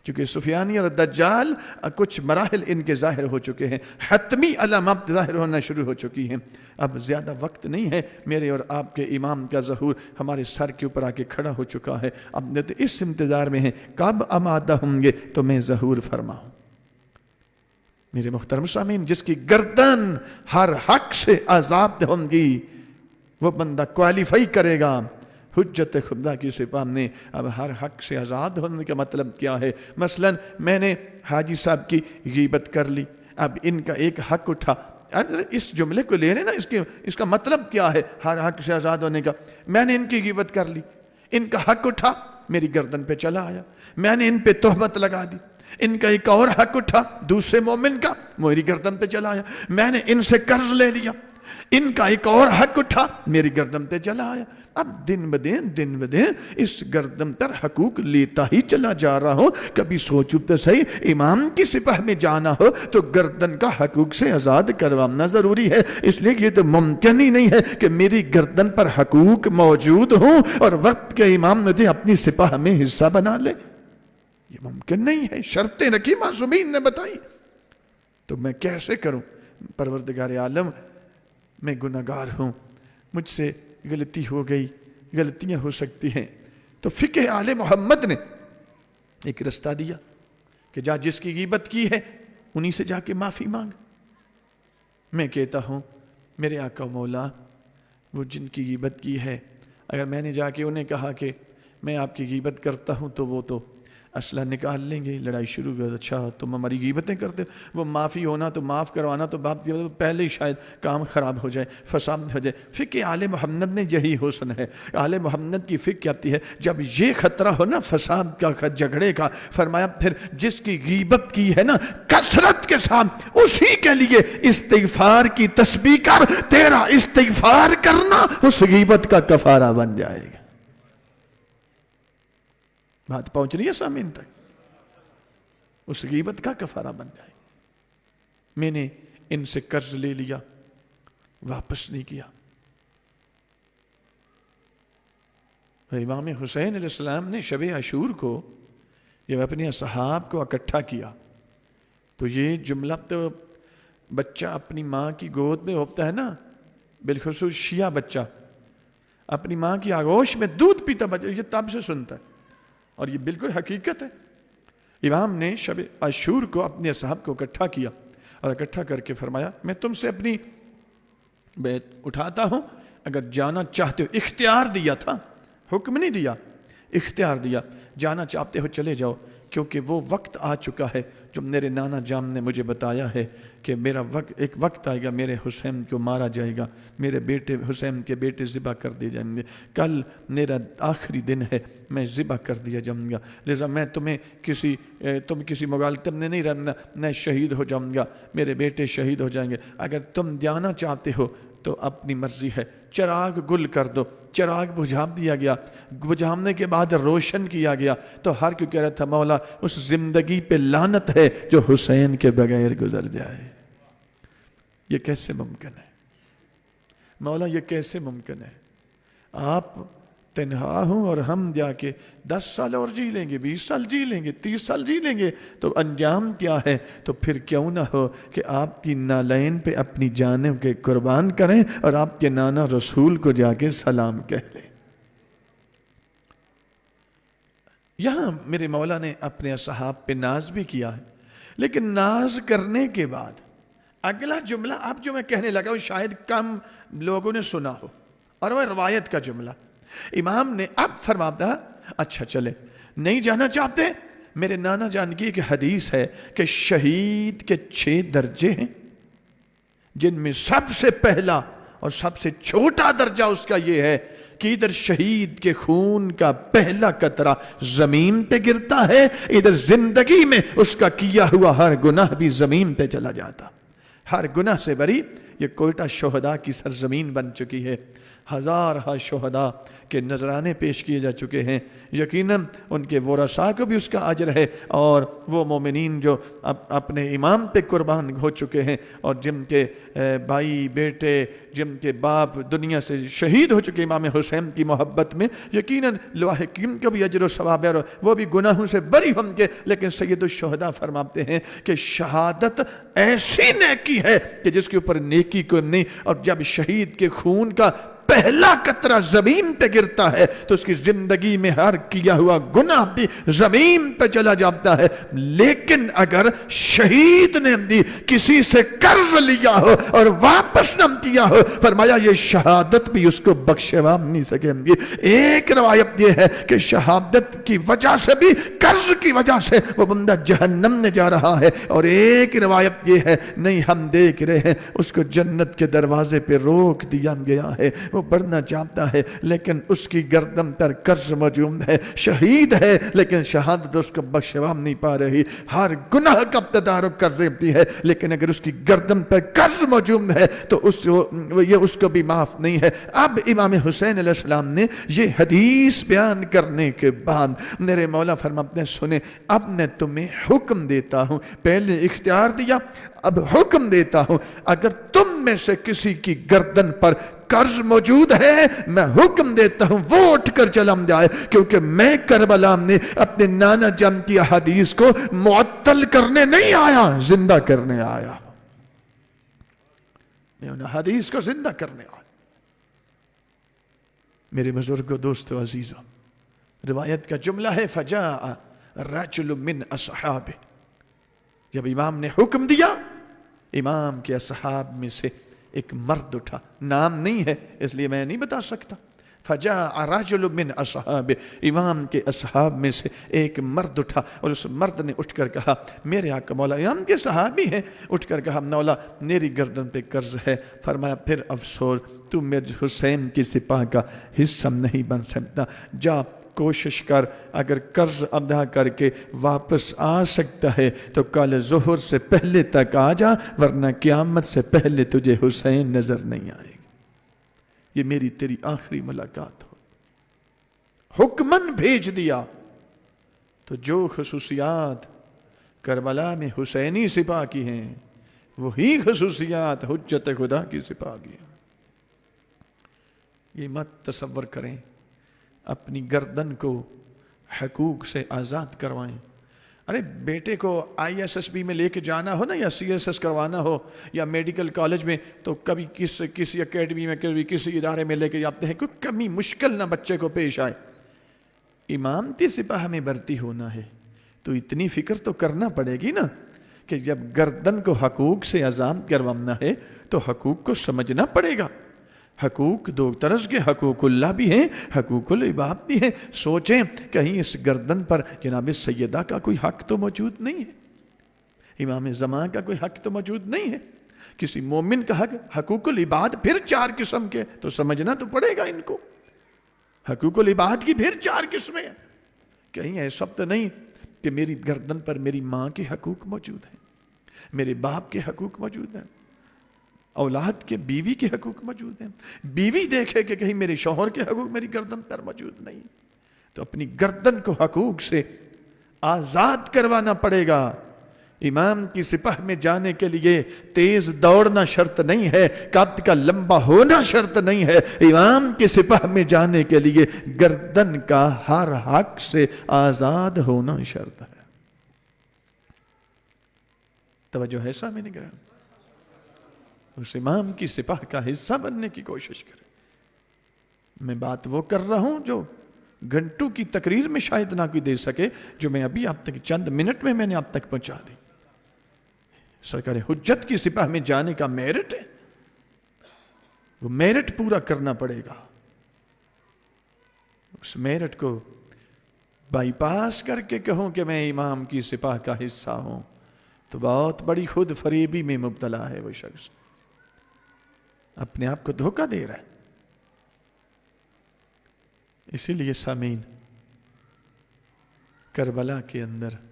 S1: چونکہ سفیانی اور دجال کچھ مراحل ان کے ظاہر ہو چکے ہیں, حتمی علامات ظاہر ہونا شروع ہو چکی ہیں. اب زیادہ وقت نہیں ہے, میرے اور آپ کے امام کا ظہور ہمارے سر کے اوپر آ کے کھڑا ہو چکا ہے. اب اس انتظار میں ہیں کب آمادہ ہوں گے تو میں ظہور فرماؤں. میرے محترم سامعین, جس کی گردن ہر حق سے آزاد ہوں گی وہ بندہ کوالیفائی کرے گا حجت خدا کی سپاہ میں. اب ہر حق سے آزاد ہونے کا مطلب کیا ہے؟ مثلا میں نے حاجی صاحب کی غیبت کر لی, اب ان کا ایک حق اٹھا. اس جملے کو لے لیں نا, اس کا مطلب کیا ہے ہر حق سے آزاد ہونے کا؟ میں نے ان کی غیبت کر لی, ان کا حق اٹھا, میری گردن پہ چلا آیا. میں نے ان پہ تہمت لگا دی, ان کا ایک اور حق اٹھا دوسرے مومن کا, میری گردن پہ چلا آیا. میں نے ان سے قرض لے لیا, ان کا ایک اور حق اٹھا, میری گردن پہ چلا آیا. اب دن بدن اس گردن پر حقوق لیتا ہی چلا جا رہا ہوں. کبھی سوچو تو صحیح, امام کی سپاہ میں جانا ہو تو گردن کا حقوق سے آزاد کروانا ضروری ہے. اس لیے یہ تو ممکن ہی نہیں ہے کہ میری گردن پر حقوق موجود ہوں اور وقت کے امام مجھے اپنی سپاہ میں حصہ بنا لے. یہ ممکن نہیں ہے. شرطیں رکھی معصومین نے بتائی, تو میں کیسے کروں؟ پروردگار عالم, میں گناہگار ہوں, مجھ سے غلطی ہو گئی, غلطیاں ہو سکتی ہیں. تو فقہ آل محمد نے ایک رستہ دیا کہ جس کی غیبت کی ہے انہی سے جا کے معافی مانگ. میں کہتا ہوں میرے آقا مولا, وہ جن کی غیبت کی ہے, اگر میں نے جا کے انہیں کہا کہ میں آپ کی غیبت کرتا ہوں تو وہ تو اسلحہ نکال لیں گے, لڑائی شروع کر. اچھا تم ہماری غیبتیں کرتے, وہ معافی ہونا تو معاف کروانا تو بات پہلے ہی شاید کام خراب ہو جائے, فساد ہو جائے. فقہ آل محمد نے یہی حسن ہے. آل محمد کی فقہ آتی ہے جب یہ خطرہ ہو نا فساد کا, جھگڑے کا, فرمایا پھر جس کی غیبت کی ہے نا کثرت کے ساتھ اسی کے لیے استغفار کی تسبیح کر, تیرا استغفار کرنا اس غیبت کا کفارہ بن جائے گا. بات پہنچ رہی ہے سامعین تک؟ اس غیبت کا کفارہ بن جائے. میں نے ان سے قرض لے لیا, واپس نہیں کیا. امام حسین علیہ السلام نے شب عاشور کو یہ اپنے اصحاب کو اکٹھا کیا. تو یہ جملہ تو بچہ اپنی ماں کی گود میں ہوتا ہے نا، بالخصوص شیعہ بچہ اپنی ماں کی آغوش میں دودھ پیتا بچہ، یہ تب سے سنتا ہے، اور یہ بالکل حقیقت ہے. امام نے شب عاشور کو اپنے اصحاب کو اکٹھا کیا اور اکٹھا کر کے فرمایا میں تم سے اپنی بیعت اٹھاتا ہوں، اگر جانا چاہتے ہو، اختیار دیا تھا، حکم نہیں دیا، اختیار دیا، جانا چاہتے ہو چلے جاؤ، کیونکہ وہ وقت آ چکا ہے جو میرے نانا جان نے مجھے بتایا ہے کہ ایک وقت آئے گا میرے حسین کو مارا جائے گا، میرے بیٹے حسین کے بیٹے ذبح کر دیے جائیں گے، کل میرا آخری دن ہے، میں ذبح کر دیا جاؤں گا، لہذا میں تم کسی مغالطے میں نہیں رہنا، میں شہید ہو جاؤں گا، میرے بیٹے شہید ہو جائیں گے، اگر تم جانا چاہتے ہو تو اپنی مرضی ہے، چراغ گل کر دو. چراغ بجھا دیا گیا، بجھانے کے بعد روشن کیا گیا. تو ہر کوئی کہہ رہا تھا مولا اس زندگی پہ لعنت ہے جو حسین کے بغیر گزر جائے. یہ کیسے ممکن ہے مولا، یہ کیسے ممکن ہے؟ آپ تنہا ہوں اور ہم جا کے 10 سال اور جی لیں گے، 20 سال جی لیں گے، 30 سال جی لیں گے، تو انجام کیا ہے؟ تو پھر کیوں نہ ہو کہ آپ کی نالین پہ اپنی جانیں کے قربان کریں اور آپ کے نانا رسول کو جا کے سلام کہہ لیں. یہاں میرے مولا نے اپنے اصحاب پہ ناز بھی کیا ہے، لیکن ناز کرنے کے بعد اگلا جملہ اب جو میں کہنے لگا وہ شاید کم لوگوں نے سنا ہو، اور وہ روایت کا جملہ. امام نے اب فرماتا اچھا چلے نہیں جانا چاہتے، میرے نانا جان کی ایک حدیث ہے کہ شہید کے 6 درجے ہیں، جن میں سب سے پہلا اور سب سے چھوٹا درجہ اس کا یہ ہے کہ ادھر شہید کے خون کا پہلا قطرہ زمین پہ گرتا ہے، ادھر زندگی میں اس کا کیا ہوا ہر گناہ بھی زمین پہ چلا جاتا، ہر گناہ سے بری. یہ کوئٹہ شہداء کی سرزمین بن چکی ہے، ہزارہ شہداء کے نذرانے پیش کیے جا چکے ہیں، یقیناً ان کے ورثاء کو بھی اس کا اجر ہے، اور وہ مومنین جو اپنے امام پہ قربان ہو چکے ہیں اور جن کے بھائی بیٹے جن کے باپ دنیا سے شہید ہو چکے امام حسین کی محبت میں، یقیناً لواحقین کو بھی اجر و ثواب ہے، اور وہ بھی گناہوں سے بری ہوں گے. لیکن سید الشہداء فرماتے ہیں کہ شہادت ایسی نیکی ہے کہ جس کے اوپر نیکی کو نہیں، اور جب شہید کے خون کا پہلا قطرہ زمین پہ گرتا ہے تو اس کی زندگی میں ہر کیا ہوا گناہ بھی زمین پہ چلا جاتا ہے. لیکن اگر شہید نے بھی کسی سے قرض لیا ہو اور واپس نہ کیا ہو، فرمایا یہ شہادت بھی اس کو بخشوا نہیں سکیں گی. ایک روایت یہ ہے کہ شہادت کی وجہ سے بھی قرض کی وجہ سے وہ بندہ جہنم میں جا رہا ہے، اور ایک روایت یہ ہے نہیں ہم دیکھ رہے ہیں اس کو جنت کے دروازے پہ روک دیا گیا ہے، وہ بڑھنا چاہتا ہے لیکن اس کی گردن پر قرض موجود ہے، شہید ہے لیکن شہادت اس کو بخشوا نہیں پا رہی، ہر گناہ کا تدارک کر دیتی ہے، لیکن اگر اس کی گردن پر قرض موجود ہے تو یہ اس کو بھی معاف نہیں ہے. اب امام حسین علیہ السلام نے یہ حدیث بیان کرنے کے بعد میرے مولا فرماتے ہیں سنیں اب میں تمہیں حکم دیتا ہوں، پہلے اختیار دیا اب حکم دیتا ہوں، اگر تم میں سے کسی کی گردن پر قرض موجود ہے میں حکم دیتا ہوں وہ اٹھ کر چلم جائے، کیونکہ میں کربلا میں اپنے نانا جان کی حدیث کو معطل کرنے نہیں آیا، زندہ کرنے آیا، میں انہیں حدیث کو زندہ کرنے آیا. میرے بزرگوں دوستو عزیزوں، روایت کا جملہ ہے فجاء رجل من اصحابہ، جب امام نے حکم دیا امام کے اصحاب میں سے ایک مرد اٹھا، نام نہیں ہے اس لیے میں نہیں بتا سکتا. فجاء رجل من اصحابہ، امام کے اصحاب میں سے ایک مرد اٹھا اور اس مرد نے اٹھ کر کہا میرے آقا مولا، امام کے صحابی ہیں، اٹھ کر کہا مولا میری گردن پہ قرض ہے. فرمایا پھر افسوس تو میرے حسین کی سپاہ کا حصہ نہیں بن سکتا، جا کوشش کر اگر قرض ادا کر کے واپس آ سکتا ہے تو کل ظہر سے پہلے تک آ جا، ورنہ قیامت سے پہلے تجھے حسین نظر نہیں آئے گا، یہ میری تیری آخری ملاقات ہو. حکمن بھیج دیا. تو جو خصوصیات کربلا میں حسینی سپاہ کی ہیں وہی خصوصیات حجت خدا کی سپاہ کی ہیں. یہ مت تصور کریں اپنی گردن کو حقوق سے آزاد کروائیں ارے بیٹے کو ISSB میں لے کے جانا ہو نا، یا CSS کروانا ہو، یا میڈیکل کالج میں، تو کبھی کسی اکیڈمی میں، کبھی کسی ادارے میں لے کے جاتے ہیں، کوئی کمی مشکل نہ بچے کو پیش آئے۔ امامتی سپاہ میں بھرتی ہونا ہے تو اتنی فکر تو کرنا پڑے گی نا کہ جب گردن کو حقوق سے آزاد کروانا ہے تو حقوق کو سمجھنا پڑے گا۔ حقوق دو طرز کے، حقوق اللہ بھی ہیں، حقوق العباد بھی ہیں۔ سوچیں کہیں اس گردن پر جناب سیدہ کا کوئی حق تو موجود نہیں ہے، امام زمان کا کوئی حق تو موجود نہیں ہے، کسی مومن کا حق۔ حقوق العباد پھر 4 قسم کے، تو سمجھنا تو پڑے گا ان کو۔ حقوق العباد کی پھر 4 قسمیں ہیں۔ کہیں ایسا تو نہیں کہ میری گردن پر میری ماں کے حقوق موجود ہیں، میرے باپ کے حقوق موجود ہیں، اولاد کے، بیوی کے حقوق موجود ہیں۔ بیوی دیکھے کہ کہیں میرے شوہر کے حقوق میری گردن پر موجود نہیں، تو اپنی گردن کو حقوق سے آزاد کروانا پڑے گا۔ امام کی سپاہ میں جانے کے لیے تیز دوڑنا شرط نہیں ہے، قد کا لمبا ہونا شرط نہیں ہے۔ امام کی سپاہ میں جانے کے لیے گردن کا ہر حق سے آزاد ہونا شرط ہے۔ توجہ ہے سامنے گرام؟ اس امام کی سپاہ کا حصہ بننے کی کوشش کریں۔ میں بات وہ کر رہا ہوں جو گھنٹوں کی تقریر میں شاید نہ کوئی دے سکے، جو میں ابھی آپ تک چند منٹ میں نے آپ تک پہنچا دی۔ سرکار حجت کی سپاہ میں جانے کا میرٹ ہے، وہ میرٹ پورا کرنا پڑے گا۔ اس میرٹ کو بائی پاس کر کے کہوں کہ میں امام کی سپاہ کا حصہ ہوں تو بہت بڑی خود فریبی میں مبتلا ہے وہ شخص، اپنے آپ کو دھوکہ دے رہا ہے۔ اسی لیے سامعین، کربلا کے اندر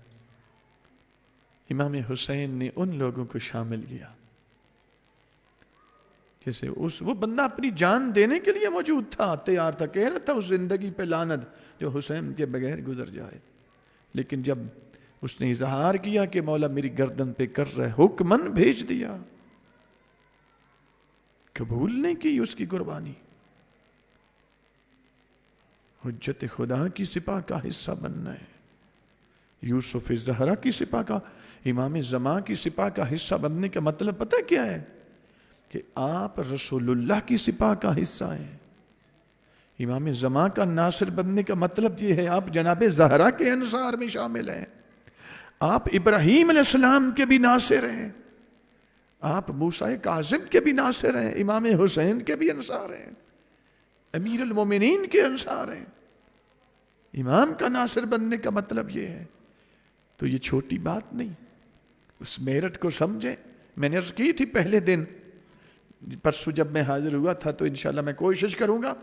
S1: امام حسین نے ان لوگوں کو شامل کیا جیسے وہ بندہ اپنی جان دینے کے لیے موجود تھا، تیار تھا، کہہ رہا تھا اس زندگی پہ لعنت جو حسین کے بغیر گزر جائے، لیکن جب اس نے اظہار کیا کہ مولا میری گردن پہ کر رہے، حکمن بھیج دیا، قبول نہیں کی اس کی قربانی۔ حجت خدا کی سپاہ کا حصہ بننا ہے، یوسف زہرا کی سپاہ کا، امام زمان کی سپاہ کا حصہ بننے کا مطلب پتہ کیا ہے؟ کہ آپ رسول اللہ کی سپاہ کا حصہ ہیں۔ امام زمان کا ناصر بننے کا مطلب یہ ہے آپ جناب زہرا کے انصار میں شامل ہیں، آپ ابراہیم علیہ السلام کے بھی ناصر ہیں، آپ موسیٰ کاظم کے بھی ناصر ہیں، امام حسین کے بھی انصار ہیں، امیر المومنین کے انصار ہیں۔ امام کا ناصر بننے کا مطلب یہ ہے، تو یہ چھوٹی بات نہیں، اس میرٹ کو سمجھیں۔ میں نے عرض کی تھی پہلے دن، پرسوں جب میں حاضر ہوا تھا، تو انشاءاللہ میں کوشش کروں گا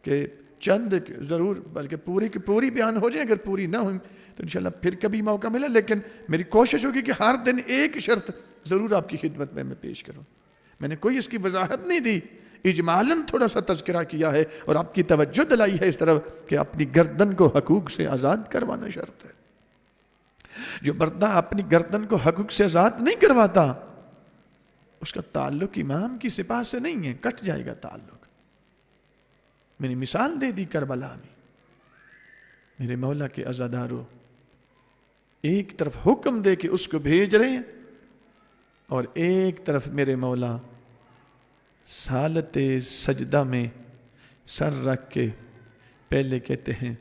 S1: کہ چند ضرور، بلکہ پوری کی پوری بیان ہو جائیں، اگر پوری نہ ہوئی تو انشاءاللہ پھر کبھی موقع ملا، لیکن میری کوشش ہوگی کہ ہر دن ایک شرط ضرور آپ کی خدمت میں پیش کروں۔ میں نے کوئی اس کی وضاحت نہیں دی، اجمالاً تھوڑا سا تذکرہ کیا ہے اور آپ کی توجہ دلائی ہے اس طرف کہ اپنی گردن کو حقوق سے آزاد کروانا شرط ہے۔ جو بندہ اپنی گردن کو حقوق سے آزاد نہیں کرواتا، اس کا تعلق امام کی سپاہ سے نہیں ہے، کٹ جائے گا تعلق۔ میں نے مثال دے دی کربلا میں، میرے مولا کے عزاداروں ایک طرف حکم دے کے اس کو بھیج رہے ہیں، اور ایک طرف میرے مولا سالت سجدہ میں سر رکھ کے پہلے کہتے ہیں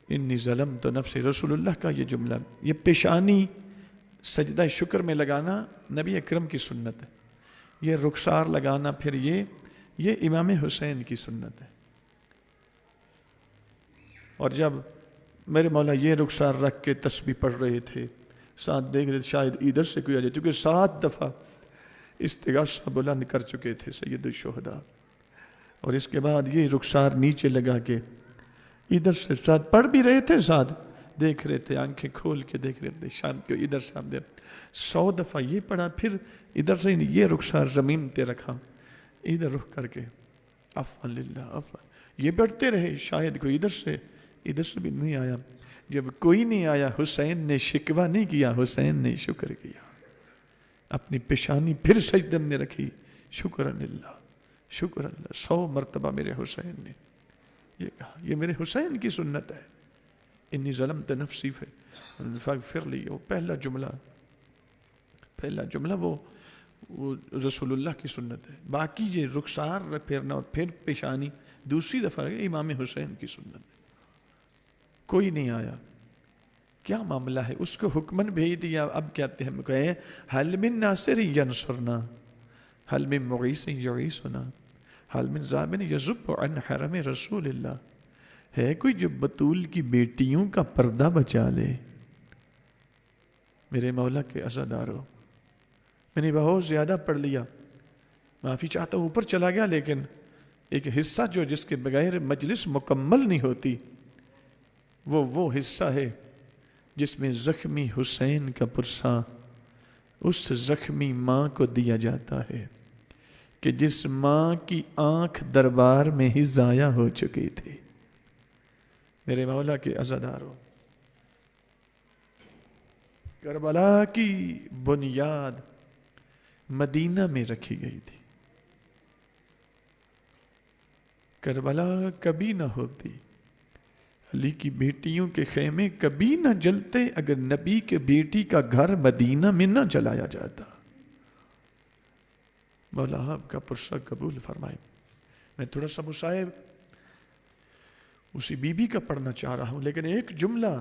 S1: انی ظلمت نفسی۔ رسول اللہ کا یہ جملہ، یہ پیشانی سجدہ شکر میں لگانا نبی اکرم کی سنت ہے، یہ رخسار لگانا پھر یہ امام حسین کی سنت ہے۔ اور جب میرے مولا یہ رخسار رکھ کے تسبیح پڑھ رہے تھے، ساتھ دیکھ رہے تھے شاید ادھر سے کوئی آ جائے، چونکہ 7 دفعہ استغاثہ بلند کر چکے تھے سید الشہداء، اور اس کے بعد یہ رخسار نیچے لگا کے ادھر سے ساتھ پڑھ بھی رہے تھے، ساتھ دیکھ رہے تھے، آنکھیں کھول کے دیکھ رہے تھے، شام کو ادھر سامنے 100 دفعہ یہ پڑھا، پھر ادھر سے یہ رخسار زمین پہ رکھا، ادھر رخ کر کے عفو للہ عفو، یہ بڑھتے رہے، شاید کوئی ادھر سے بھی نہیں آیا۔ جب کوئی نہیں آیا، حسین نے شکوہ نہیں کیا، حسین نے شکر کیا، اپنی پیشانی پھر سجدے میں رکھی، شکر اللہ شکر اللہ، 100 مرتبہ میرے حسین نے یہ کہا۔ یہ میرے حسین کی سنت ہے، انی ظلمت نفسی فاغفر لی، وہ پہلا جملہ وہ رسول اللہ کی سنت ہے. باقی یہ رخسار پھیرنا اور پھر پیشانی دوسری دفعہ امام حسین کی سنت ہے. کوئی نہیں آیا، کیا معاملہ ہے؟ اس کو حکمن بھیج دیا. اب کہتے ہیں کہیں حل من ناصر ینصرنا، حل من مغیث یغیثنا، حل من ضامن یذب عن حرم رسول اللہ. ہے کوئی جو بطول کی بیٹیوں کا پردہ بچا لے؟ میرے مولا کے عزادارو، میں نے بہت زیادہ پڑھ لیا، معافی چاہتا ہوں، اوپر چلا گیا، لیکن ایک حصہ جو جس کے بغیر مجلس مکمل نہیں ہوتی، وہ حصہ ہے جس میں زخمی حسین کا پرسہ اس زخمی ماں کو دیا جاتا ہے کہ جس ماں کی آنکھ دربار میں ہی ضائع ہو چکی تھی. میرے مولا کے عزادارو، کربلا کی بنیاد مدینہ میں رکھی گئی تھی. کربلا کبھی نہ ہوتی، علی کی بیٹیوں کے خیمے کبھی نہ جلتے اگر نبی کے بیٹی کا گھر مدینہ میں نہ جلایا جاتا. مولا آپ کا پرسہ قبول فرمائے. میں تھوڑا سا مصائب اسی بی بی کا پڑھنا چاہ رہا ہوں، لیکن ایک جملہ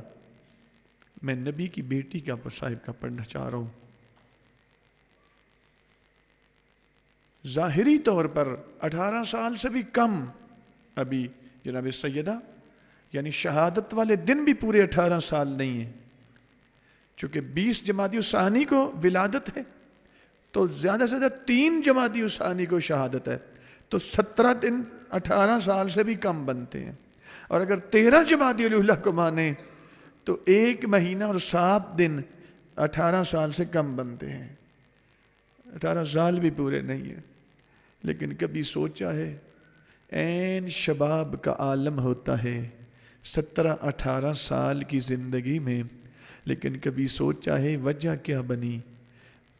S1: میں نبی کی بیٹی کا مصائب کا پڑھنا چاہ رہا ہوں. ظاہری طور پر 18 سال سے بھی کم ابھی جناب سیدہ، یعنی شہادت والے دن بھی پورے 18 سال نہیں ہیں. چونکہ 20 جمادی الثانی کو ولادت ہے تو زیادہ سے زیادہ 3 جمادی الثانی کو شہادت ہے، تو 17 دن 18 سال سے بھی کم بنتے ہیں. اور اگر 13 جمادی الاولیٰ کو مانے تو 1 مہینہ اور 7 دن 18 سال سے کم بنتے ہیں. 18 سال بھی پورے نہیں ہیں. لیکن کبھی سوچا ہے عین شباب کا عالم ہوتا ہے 17-18 سال کی زندگی میں، لیکن کبھی سوچا ہے وجہ کیا بنی،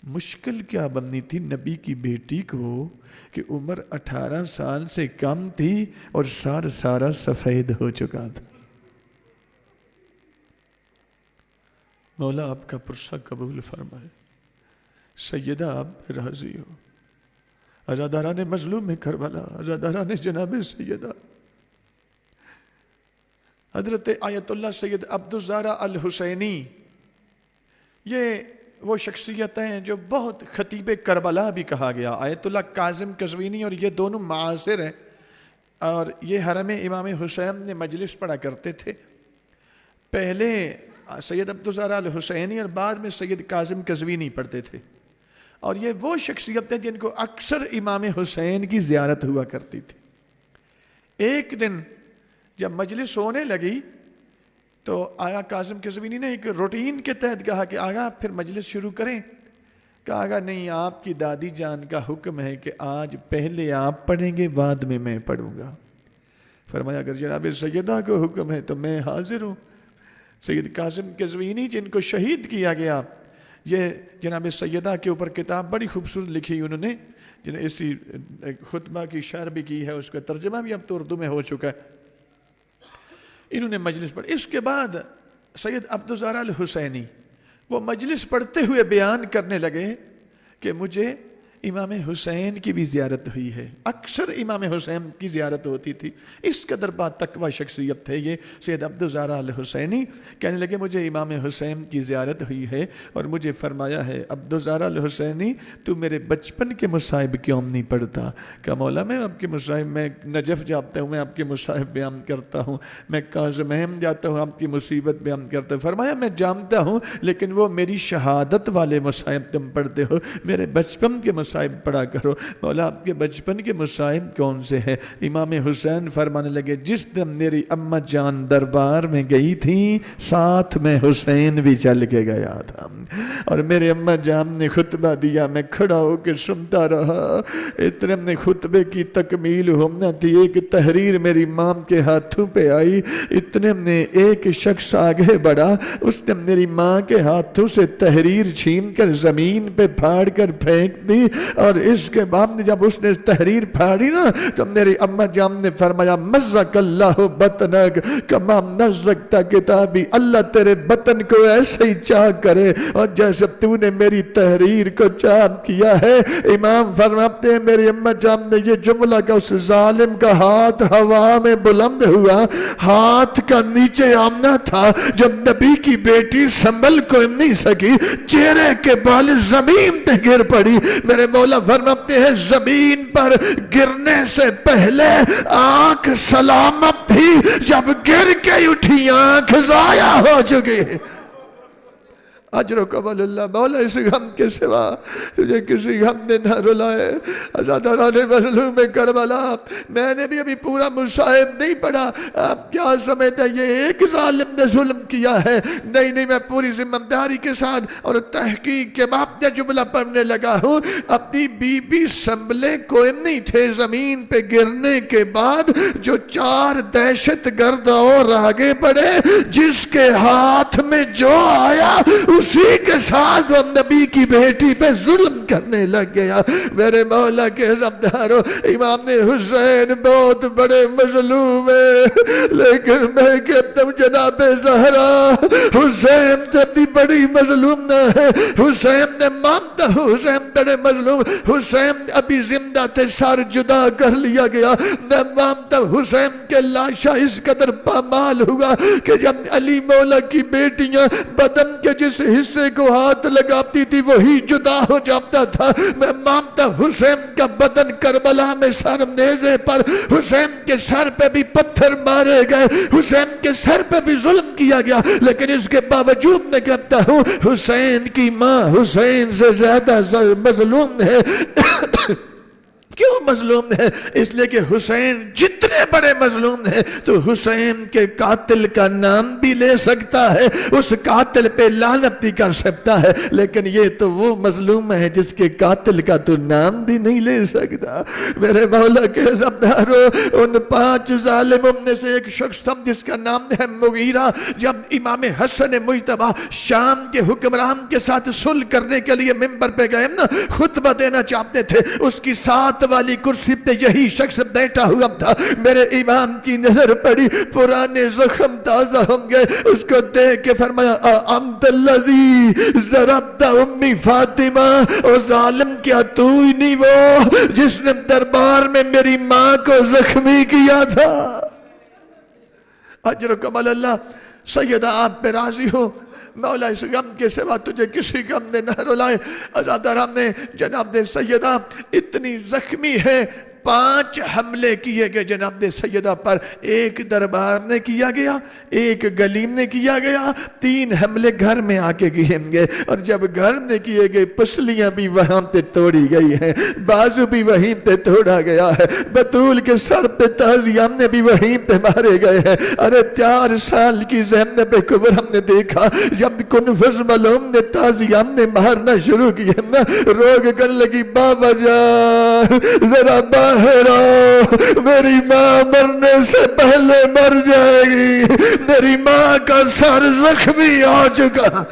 S1: مشکل کیا بنی تھی نبی کی بیٹی کو کہ عمر 18 سال سے کم تھی اور سارا سفید ہو چکا تھا. مولا آپ کا پرسہ قبول فرمائے. سیدہ آپ راضی ہو. عزاداران مظلوم کربلا، عزاداران جناب سیدہ حضرت آیت اللہ سید عبدالزہرا الحسینی، یہ وہ شخصیت ہیں جو بہت خطیب کربلا بھی کہا گیا. آیت اللہ کاظم قزوینی اور یہ دونوں معاصر ہیں، اور یہ حرم امام حسین میں مجلس پڑھا کرتے تھے. پہلے سید عبدالزہرا الحسینی اور بعد میں سید کاظم قزوینی پڑھتے تھے. اور یہ وہ شخصیت ہیں جن کو اکثر امام حسین کی زیارت ہوا کرتی تھی. ایک دن جب مجلس ہونے لگی تو آغا کاظم قزوینی نے ایک روٹین کے تحت کہا کہ آغا پھر مجلس شروع کریں. کہا آغا نہیں، آپ کی دادی جان کا حکم ہے کہ آج پہلے آپ پڑھیں گے بعد میں پڑھوں گا. فرمایا اگر جناب سیدہ کو حکم ہے تو میں حاضر ہوں. سید کاظم قزوینی جن کو شہید کیا گیا، یہ جناب سیدہ کے اوپر کتاب بڑی خوبصورت لکھی انہوں نے، جنہیں اسی خطبہ کی شرح بھی کی ہے، اس کا ترجمہ بھی اب تو اردو میں ہو چکا ہے. انہوں نے مجلس پڑھ. اس کے بعد سید عبدالزہرا الحسینی وہ مجلس پڑھتے ہوئے بیان کرنے لگے کہ مجھے امام حسین کی بھی زیارت ہوئی ہے. اکثر امام حسین کی زیارت ہوتی تھی. اس قدر با تقوی شخصیت تھے یہ سید عبدالزہرا الحسینی. کہنے لگے مجھے امام حسین کی زیارت ہوئی ہے اور مجھے فرمایا ہے عبدالزہرا الحسینی تو میرے بچپن کے مصائب کیوں نہیں پڑھتا. کہ مولا میں آپ کے مصائب، میں نجف جاتا ہوں میں آپ کے مصائب بیان کرتا ہوں، میں کاظمین جاتا ہوں آپ کی مصیبت بیان کرتا ہوں. فرمایا میں جانتا ہوں، لیکن وہ میری شہادت والے مصائب تم پڑھتے ہو، میرے بچپن کے مصائب پڑھا کرو. مولا آپ کے بچپن کے مصائب کون سے ہیں؟ امام حسین فرمانے لگے جس دن میری اماں جان دربار میں گئی تھی ساتھ میں حسین بھی چل کے گیا تھا، اور میرے اماں جان نے خطبہ دیا، میں کھڑا ہو کے سنتا رہا. اتنے میں خطبے کی تکمیل ہونا تھی، ایک تحریر میری ماں کے ہاتھوں پہ آئی. اتنے میں ایک شخص آگے بڑھا، اس نے میری ماں کے ہاتھوں سے تحریر چھین کر زمین پہ پھاڑ کر پھینک دی اور اس کے بعد جب اس نے تحریر پھاڑی نا تو میری اماں جان نے فرمایا مزق اللہ بطنک کما مزقت کتابی، اللہ تیرے بطن کو ایسے ہی چاک کرے اور جیسے تو نے میری تحریر کو چاک کیا ہے۔ امام فرماتے ہیں میری اماں جان نے یہ جملہ کہ اس ظالم کا ہاتھ ہوا میں بلند ہوا، ہاتھ کا نیچے آمنا تھا، جب نبی کی بیٹی سنبھل کو نہیں سکی، چہرے کے بال زمین پہ گر پڑی۔ میرے مولا فرماتے ہیں زمین پر گرنے سے پہلے آنکھ سلامت تھی، جب گر کے اٹھی آنکھ ضائع ہو چکی۔ اجر و کمال اللہ، مولا اس غم کے سوا تجھے کسی غم نے نہ رلائے۔ عزاداران مظلوم کربلا، میں نے بھی ابھی پورا مصائب نہیں پڑھا، آپ کیا سمجھتے ہیں یہ ایک ظالم نے ظلم کیا ہے؟ نہیں، میں پوری ذمہ داری کے ساتھ اور تحقیق کے بعد یہ جملہ پڑھنے لگا ہوں۔ اپنی بی بی سنبھلے کوئی نہیں تھے، زمین پہ گرنے کے بعد جو 4 دہشت گرد اور آگے بڑھے، جس کے ہاتھ میں جو آیا اسی کے ساتھ وہ نبی کی بیٹی پہ ظلم کرنے لگ گیا۔ میرے مولا کے عزمداروں، امام حسین بہت بڑے مظلوم ہیں، لیکن میں کہتا ہوں جناب زہرا حسین سے بڑی مظلوم نہ ہے۔ حسین نے مانتا ہوں حسین بڑے مظلوم، حسین ابھی زندہ تھے، سر جدا کر لیا گیا۔ میں مانتا ہوں حسین کے لاشا اس قدر پامال ہوا کہ جب علی مولا کی بیٹیاں بدن کے جس حصے کو ہاتھ لگاتی تھی وہی جدا ہو جاتا تھا۔ میں مانتا حسین کا بدن کربلا میں سر نیزے پر، حسین کے سر پہ بھی پتھر مارے گئے، حسین کے سر پہ بھی ظلم کیا گیا، لیکن اس کے باوجود میں کہتا ہوں حسین کی ماں حسین سے زیادہ مظلوم ہے۔ کیوں مظلوم ہے؟ اس لیے کہ حسین جتنے بڑے مظلوم ہیں تو حسین کے قاتل کا نام بھی لے سکتا ہے، اس قاتل پہ لعنت بھی کر سکتا ہے، لیکن یہ تو وہ مظلوم ہے جس کے قاتل کا تو نام بھی نہیں لے سکتا۔ میرے مولا کے عزمداروں، ان 5 ظالموں میں سے ایک شخص تھا جس کا نام ہے مغیرہ۔ جب امام حسن مجتبی شام کے حکمران کے ساتھ صلح کرنے کے لیے منبر پہ گئے نا، خطبہ دینا چاہتے تھے، اس کی ساتھ والی کرسی پہ یہی شخص بیٹھا ہوا تھا۔ میرے امام کی نظر پڑی، پرانے زخم تازہ ہوں گے، اس کو دیکھ کے فرمایا انت الذی ضربت امی فاطمہ، او ظالم کیا تو ہی نہیں وہ جس نے دربار میں میری ماں کو زخمی کیا تھا؟ اجر و کمال اللہ۔ سیدہ آپ پہ راضی ہو، مولا اس غم کے سوا تجھے کسی غم نے نہ رلائے۔ عزادارام نے جناب سیدہ اتنی زخمی ہے، 5 حملے کیے گئے جناب سیدہ پر، ایک دربار نے کیا گیا، ایک گلیم نے کیا گیا، 3 حملے گھر میں آ کے کیے گئے، اور جب گھر میں کیے گئے پسلیاں بھی وہاں پہ توڑی گئی ہیں، بازو بھی وہیں پہ توڑا گیا ہے، بطول کے سر پہ تازیان نے بھی وہیں پہ مارے گئے ہیں۔ ارے 4 سال کی زینب کبری ہم نے دیکھا، جب کنفذ ملوم نے تازیان نے مارنا شروع کیا نا، روگ کر لگی بابا جان ذرا باہر آؤ، میری ماں مرنے سے پہلے مر جائے گی، میری ماں کا سر زخمی ہو چکا۔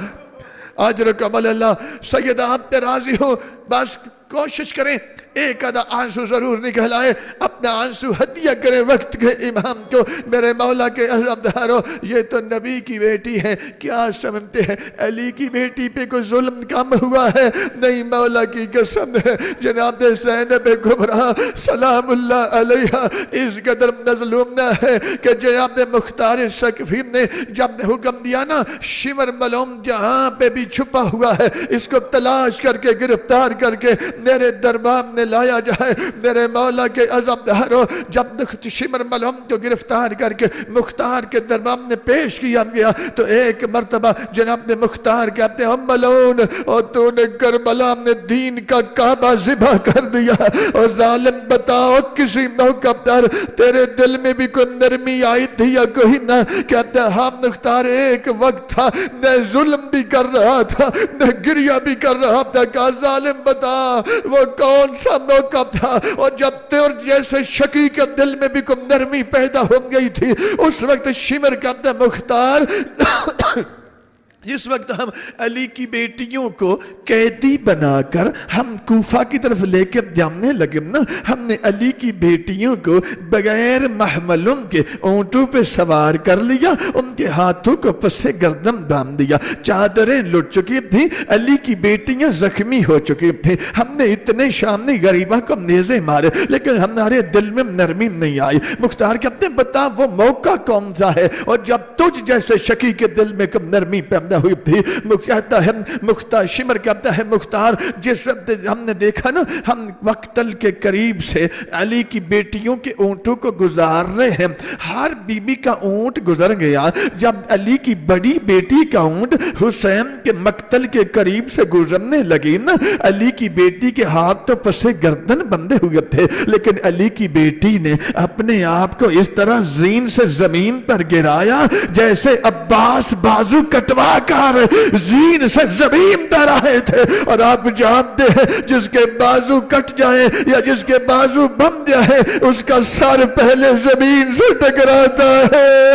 S1: اجر کمال اللہ۔ سیدہ آپ پہ راضی ہو، بس کوشش کریں ایک آدھا آنسو ضرور نکل آئے، اپنا آنسو ہدیہ کریں وقت کے امام کو۔ میرے مولا کے عزمداروں، یہ تو نبی کی بیٹی ہے، کیا سمجھتے ہیں علی کی بیٹی پہ کوئی ظلم کم ہوا ہے؟ نہیں، مولا کی قسم ہے، جناب زینب کبری سلام اللہ علیہا اس قدر مظلوم نہ ہے کہ جناب مختار ثقفی نے جب حکم دیا نا، شمر ملوم جہاں پہ بھی چھپا ہوا ہے اس کو تلاش کر کے گرفتار کر کے میرے دربار میں لایا جائے۔ میرے مولا کے عزمداروں، جب شمر ملوم کو گرفتار کر کے مختار کے دربار میں پیش کیا گیا تو ایک مرتبہ جناب مختار کہتے ہیں ملون، اور تو نے کربلا میں دین کا کعبہ ذبح کر دیا، اور ظالم بتاؤ کسی موقع پر تیرے دل میں بھی کوئی نرمی آئی تھی یا کوئی نہ؟ کہتے ہیں ہاں مختار، ایک وقت تھا میں ظلم بھی کر رہا تھا، میں گریہ بھی کر رہا تھا، کہا ظالم بتا وہ کون سا موقع تھا؟ اور جب تیر جیسے شقی کے دل میں بھی کوئی نرمی پیدا ہو گئی تھی، اس وقت شمر کہتا ہے مختار جس وقت ہم علی کی بیٹیوں کو قیدی بنا کر ہم کوفہ کی طرف لے کے جانے لگے نا، ہم نے علی کی بیٹیوں کو بغیر محملوں کے اونٹوں پہ سوار کر لیا، ان کے ہاتھوں کو پس گردن باندھ دیا، چادریں لٹ چکی تھیں، علی کی بیٹیاں زخمی ہو چکی تھیں، ہم نے اتنے شامنی غریبہ کو نیزے مارے لیکن ہمارے دل میں نرمی نہیں آئی۔ مختار کہتے ہیں بتا وہ موقع کون سا ہے، اور جب تجھ جیسے شقی کے دل میں کب نرمی پیدا ہوئی تھی، کہتا ہے مختار، شمر کہتا ہے مختار جس وقت ہم نے دیکھا نا ہم مقتل کے قریب سے علی کی بیٹیوں کے اونٹوں کو گزار رہے ہیں، ہر بی بی کا اونٹ گزر گیا، جب علی کی بڑی بیٹی کا اونٹ حسین کے مقتل کے قریب سے گزرنے لگی نا، علی کی بیٹی کے ہاتھ تو پسے گردن بندے ہوئے تھے لیکن علی کی بیٹی نے اپنے آپ کو اس طرح زین سے زمین پر گرایا جیسے عباس بازو کٹوا کر زین سے زمین پر آئے تھے۔ اور آپ جانتے ہیں جس کے بازو کٹ جائے یا جس کے بازو بم جائے اس کا سر پہلے زمین سے ٹکراتا ہے،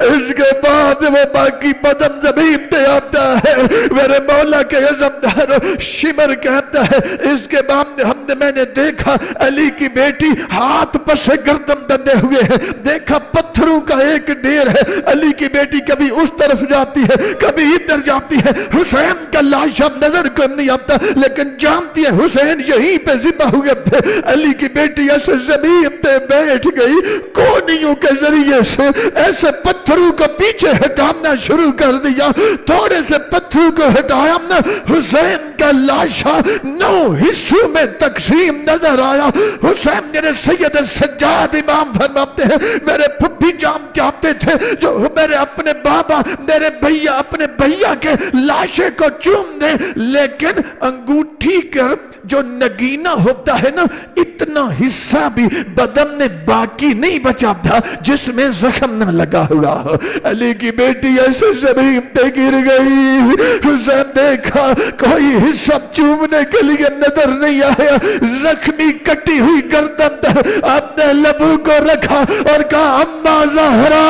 S1: اس کے بعد وہ باقی بدن زمین پہ آتا ہے۔ میرے مولا کے عظمتدار شمر کہتا ہے اس کے بعد میں نے دیکھا علی کی بیٹی ہاتھ پس گردن بندے ہوئے ہیں، دیکھا پتھروں کا ایک ڈھیر ہے، علی کی بیٹی کبھی اس طرف جاتی ہے کبھی ادھر جاتی ہے، حسین کا لاش اب نظر کو نہیں آتا لیکن جانتی ہے حسین یہیں پہ ذبح ہوئے تھے۔ علی کی بیٹی ایسے زمین پہ بیٹھ گئی، کونیوں کے ذریعے سے ایسے پتھروں کو پیچھے ہٹانا شروع کر دیا، تھوڑے سے پتھروں کو ہٹایا نا، حسین کا لاشا 9 حصوں میں تقسیم نظر آیا۔ حسین میرے سید سجاد امام فرماتے ہیں میرے پھپھی جان چاہتے تھے جو میرے اپنے بابا میرے بھیا اپنے بھیا کے لاشے کو چوم دے، لیکن انگوٹھی کر جو نگینہ ہوتا ہے نا اتنا حصہ بھی بدن نے باقی نہیں بچا تھا جس میں زخم نہ لگا ہوا ہو۔ علی کی بیٹی ایسے زمین پہ گر گئی، حسین دیکھا کوئی حصہ چومنے کے لیے نظر نہیں آیا، زخمی کٹی ہوئی گردن پر اپنے لبوں کو رکھا اور کہا اما زہرا،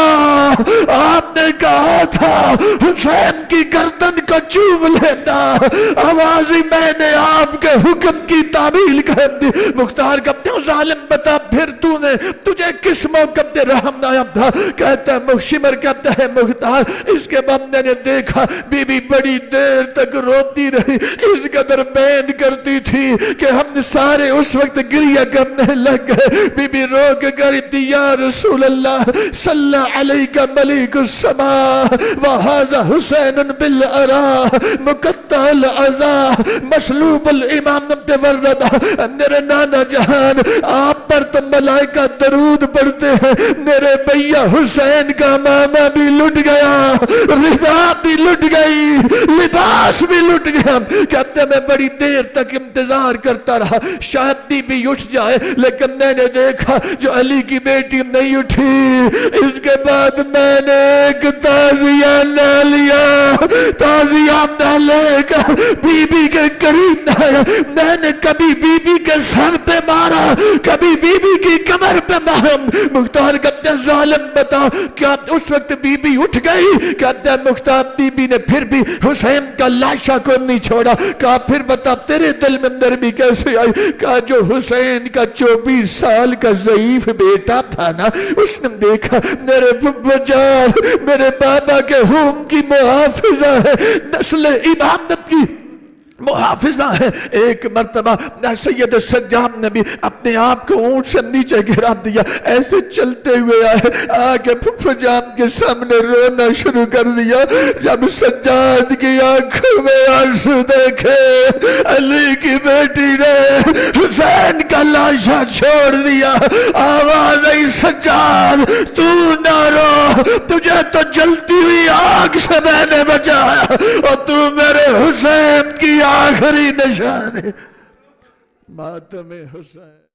S1: آپ نے کہا تھا حسین کی گردن کو چوم لیتا، آوازی میں نے آپ کے حکم کی تعمیل کر دی۔ مختار کہتے ہیں ظالم بتا پھر تو نے تجھے کس موقع پہ رحم آیا تھا؟ کہتا ہے شمر کہتا ہے مختار اس کے بعد میں نے دیکھا بی بی بڑی دیر تک روتی رہی، اس قدر بین کرتی تھی کہ ہم سارے اس وقت گریہ کرنے لگ گئے۔ بی بی رو کے کہتی یا رسول اللہ صلی علیہ ملیک السماء وہذا حسین بالعرا مقطع العزا مسلوب الامام تورد۔ میرے نانا جہان آپ پر تو ملائکہ درود پڑھتے ہیں، میرے بھیا حسین کا ماما بھی لٹ گیا، رضا بھی لٹ گئی، لباس بھی لٹ گیا۔ کہتے میں بڑی دیر تک انتظار کرتا رہا شاید بی بی اٹھ جائے، لیکن میں نے دیکھا جو علی کی بیٹی نہیں اٹھی۔ اس کے بعد میں نے ایک تازیہ نہ لیا، تازیہ نہ لے کر بی بی کے قریب نہ آیا، میں نے کبھی بی بی کے سر پہ مارا کبھی بی بی کی کمر پہ مارا۔ مختار کہتے ہیں ظالم بتا کیا اس وقت بی بی اٹھ گئی؟ کہتے ہیں مختار بی بی نے پھر بھی حسین کا لاشا کو نہیں چھوڑا۔ کہا پھر بتا تیرے دل میں نرمی کیسے آئی؟ کہا جو حسین کا 24 سال کا ضعیف بیٹا تھا نا، اس نے دیکھا میرے بابا جان میرے بابا کے ہوم کی محافظہ ہے، نسل امامت کی محافظہ ہے۔ ایک مرتبہ سید سجاد نے بھی اپنے آپ کو اونٹ سے نیچے گرا دیا، ایسے چلتے ہوئے آئے آگے پھپھو جان کے سامنے رونا شروع کر دیا۔ جب سجاد کی آنکھوں میں آنسو دیکھے علی کی بیٹی نے حسین کا لاشا چھوڑ دیا، آواز آئی سجاد تو نہ رو، تجھے تو جلتی ہوئی آگ سے میں نے بچایا اور تو میرے حسین کی آخری نشان ہے۔ ماتم حسین۔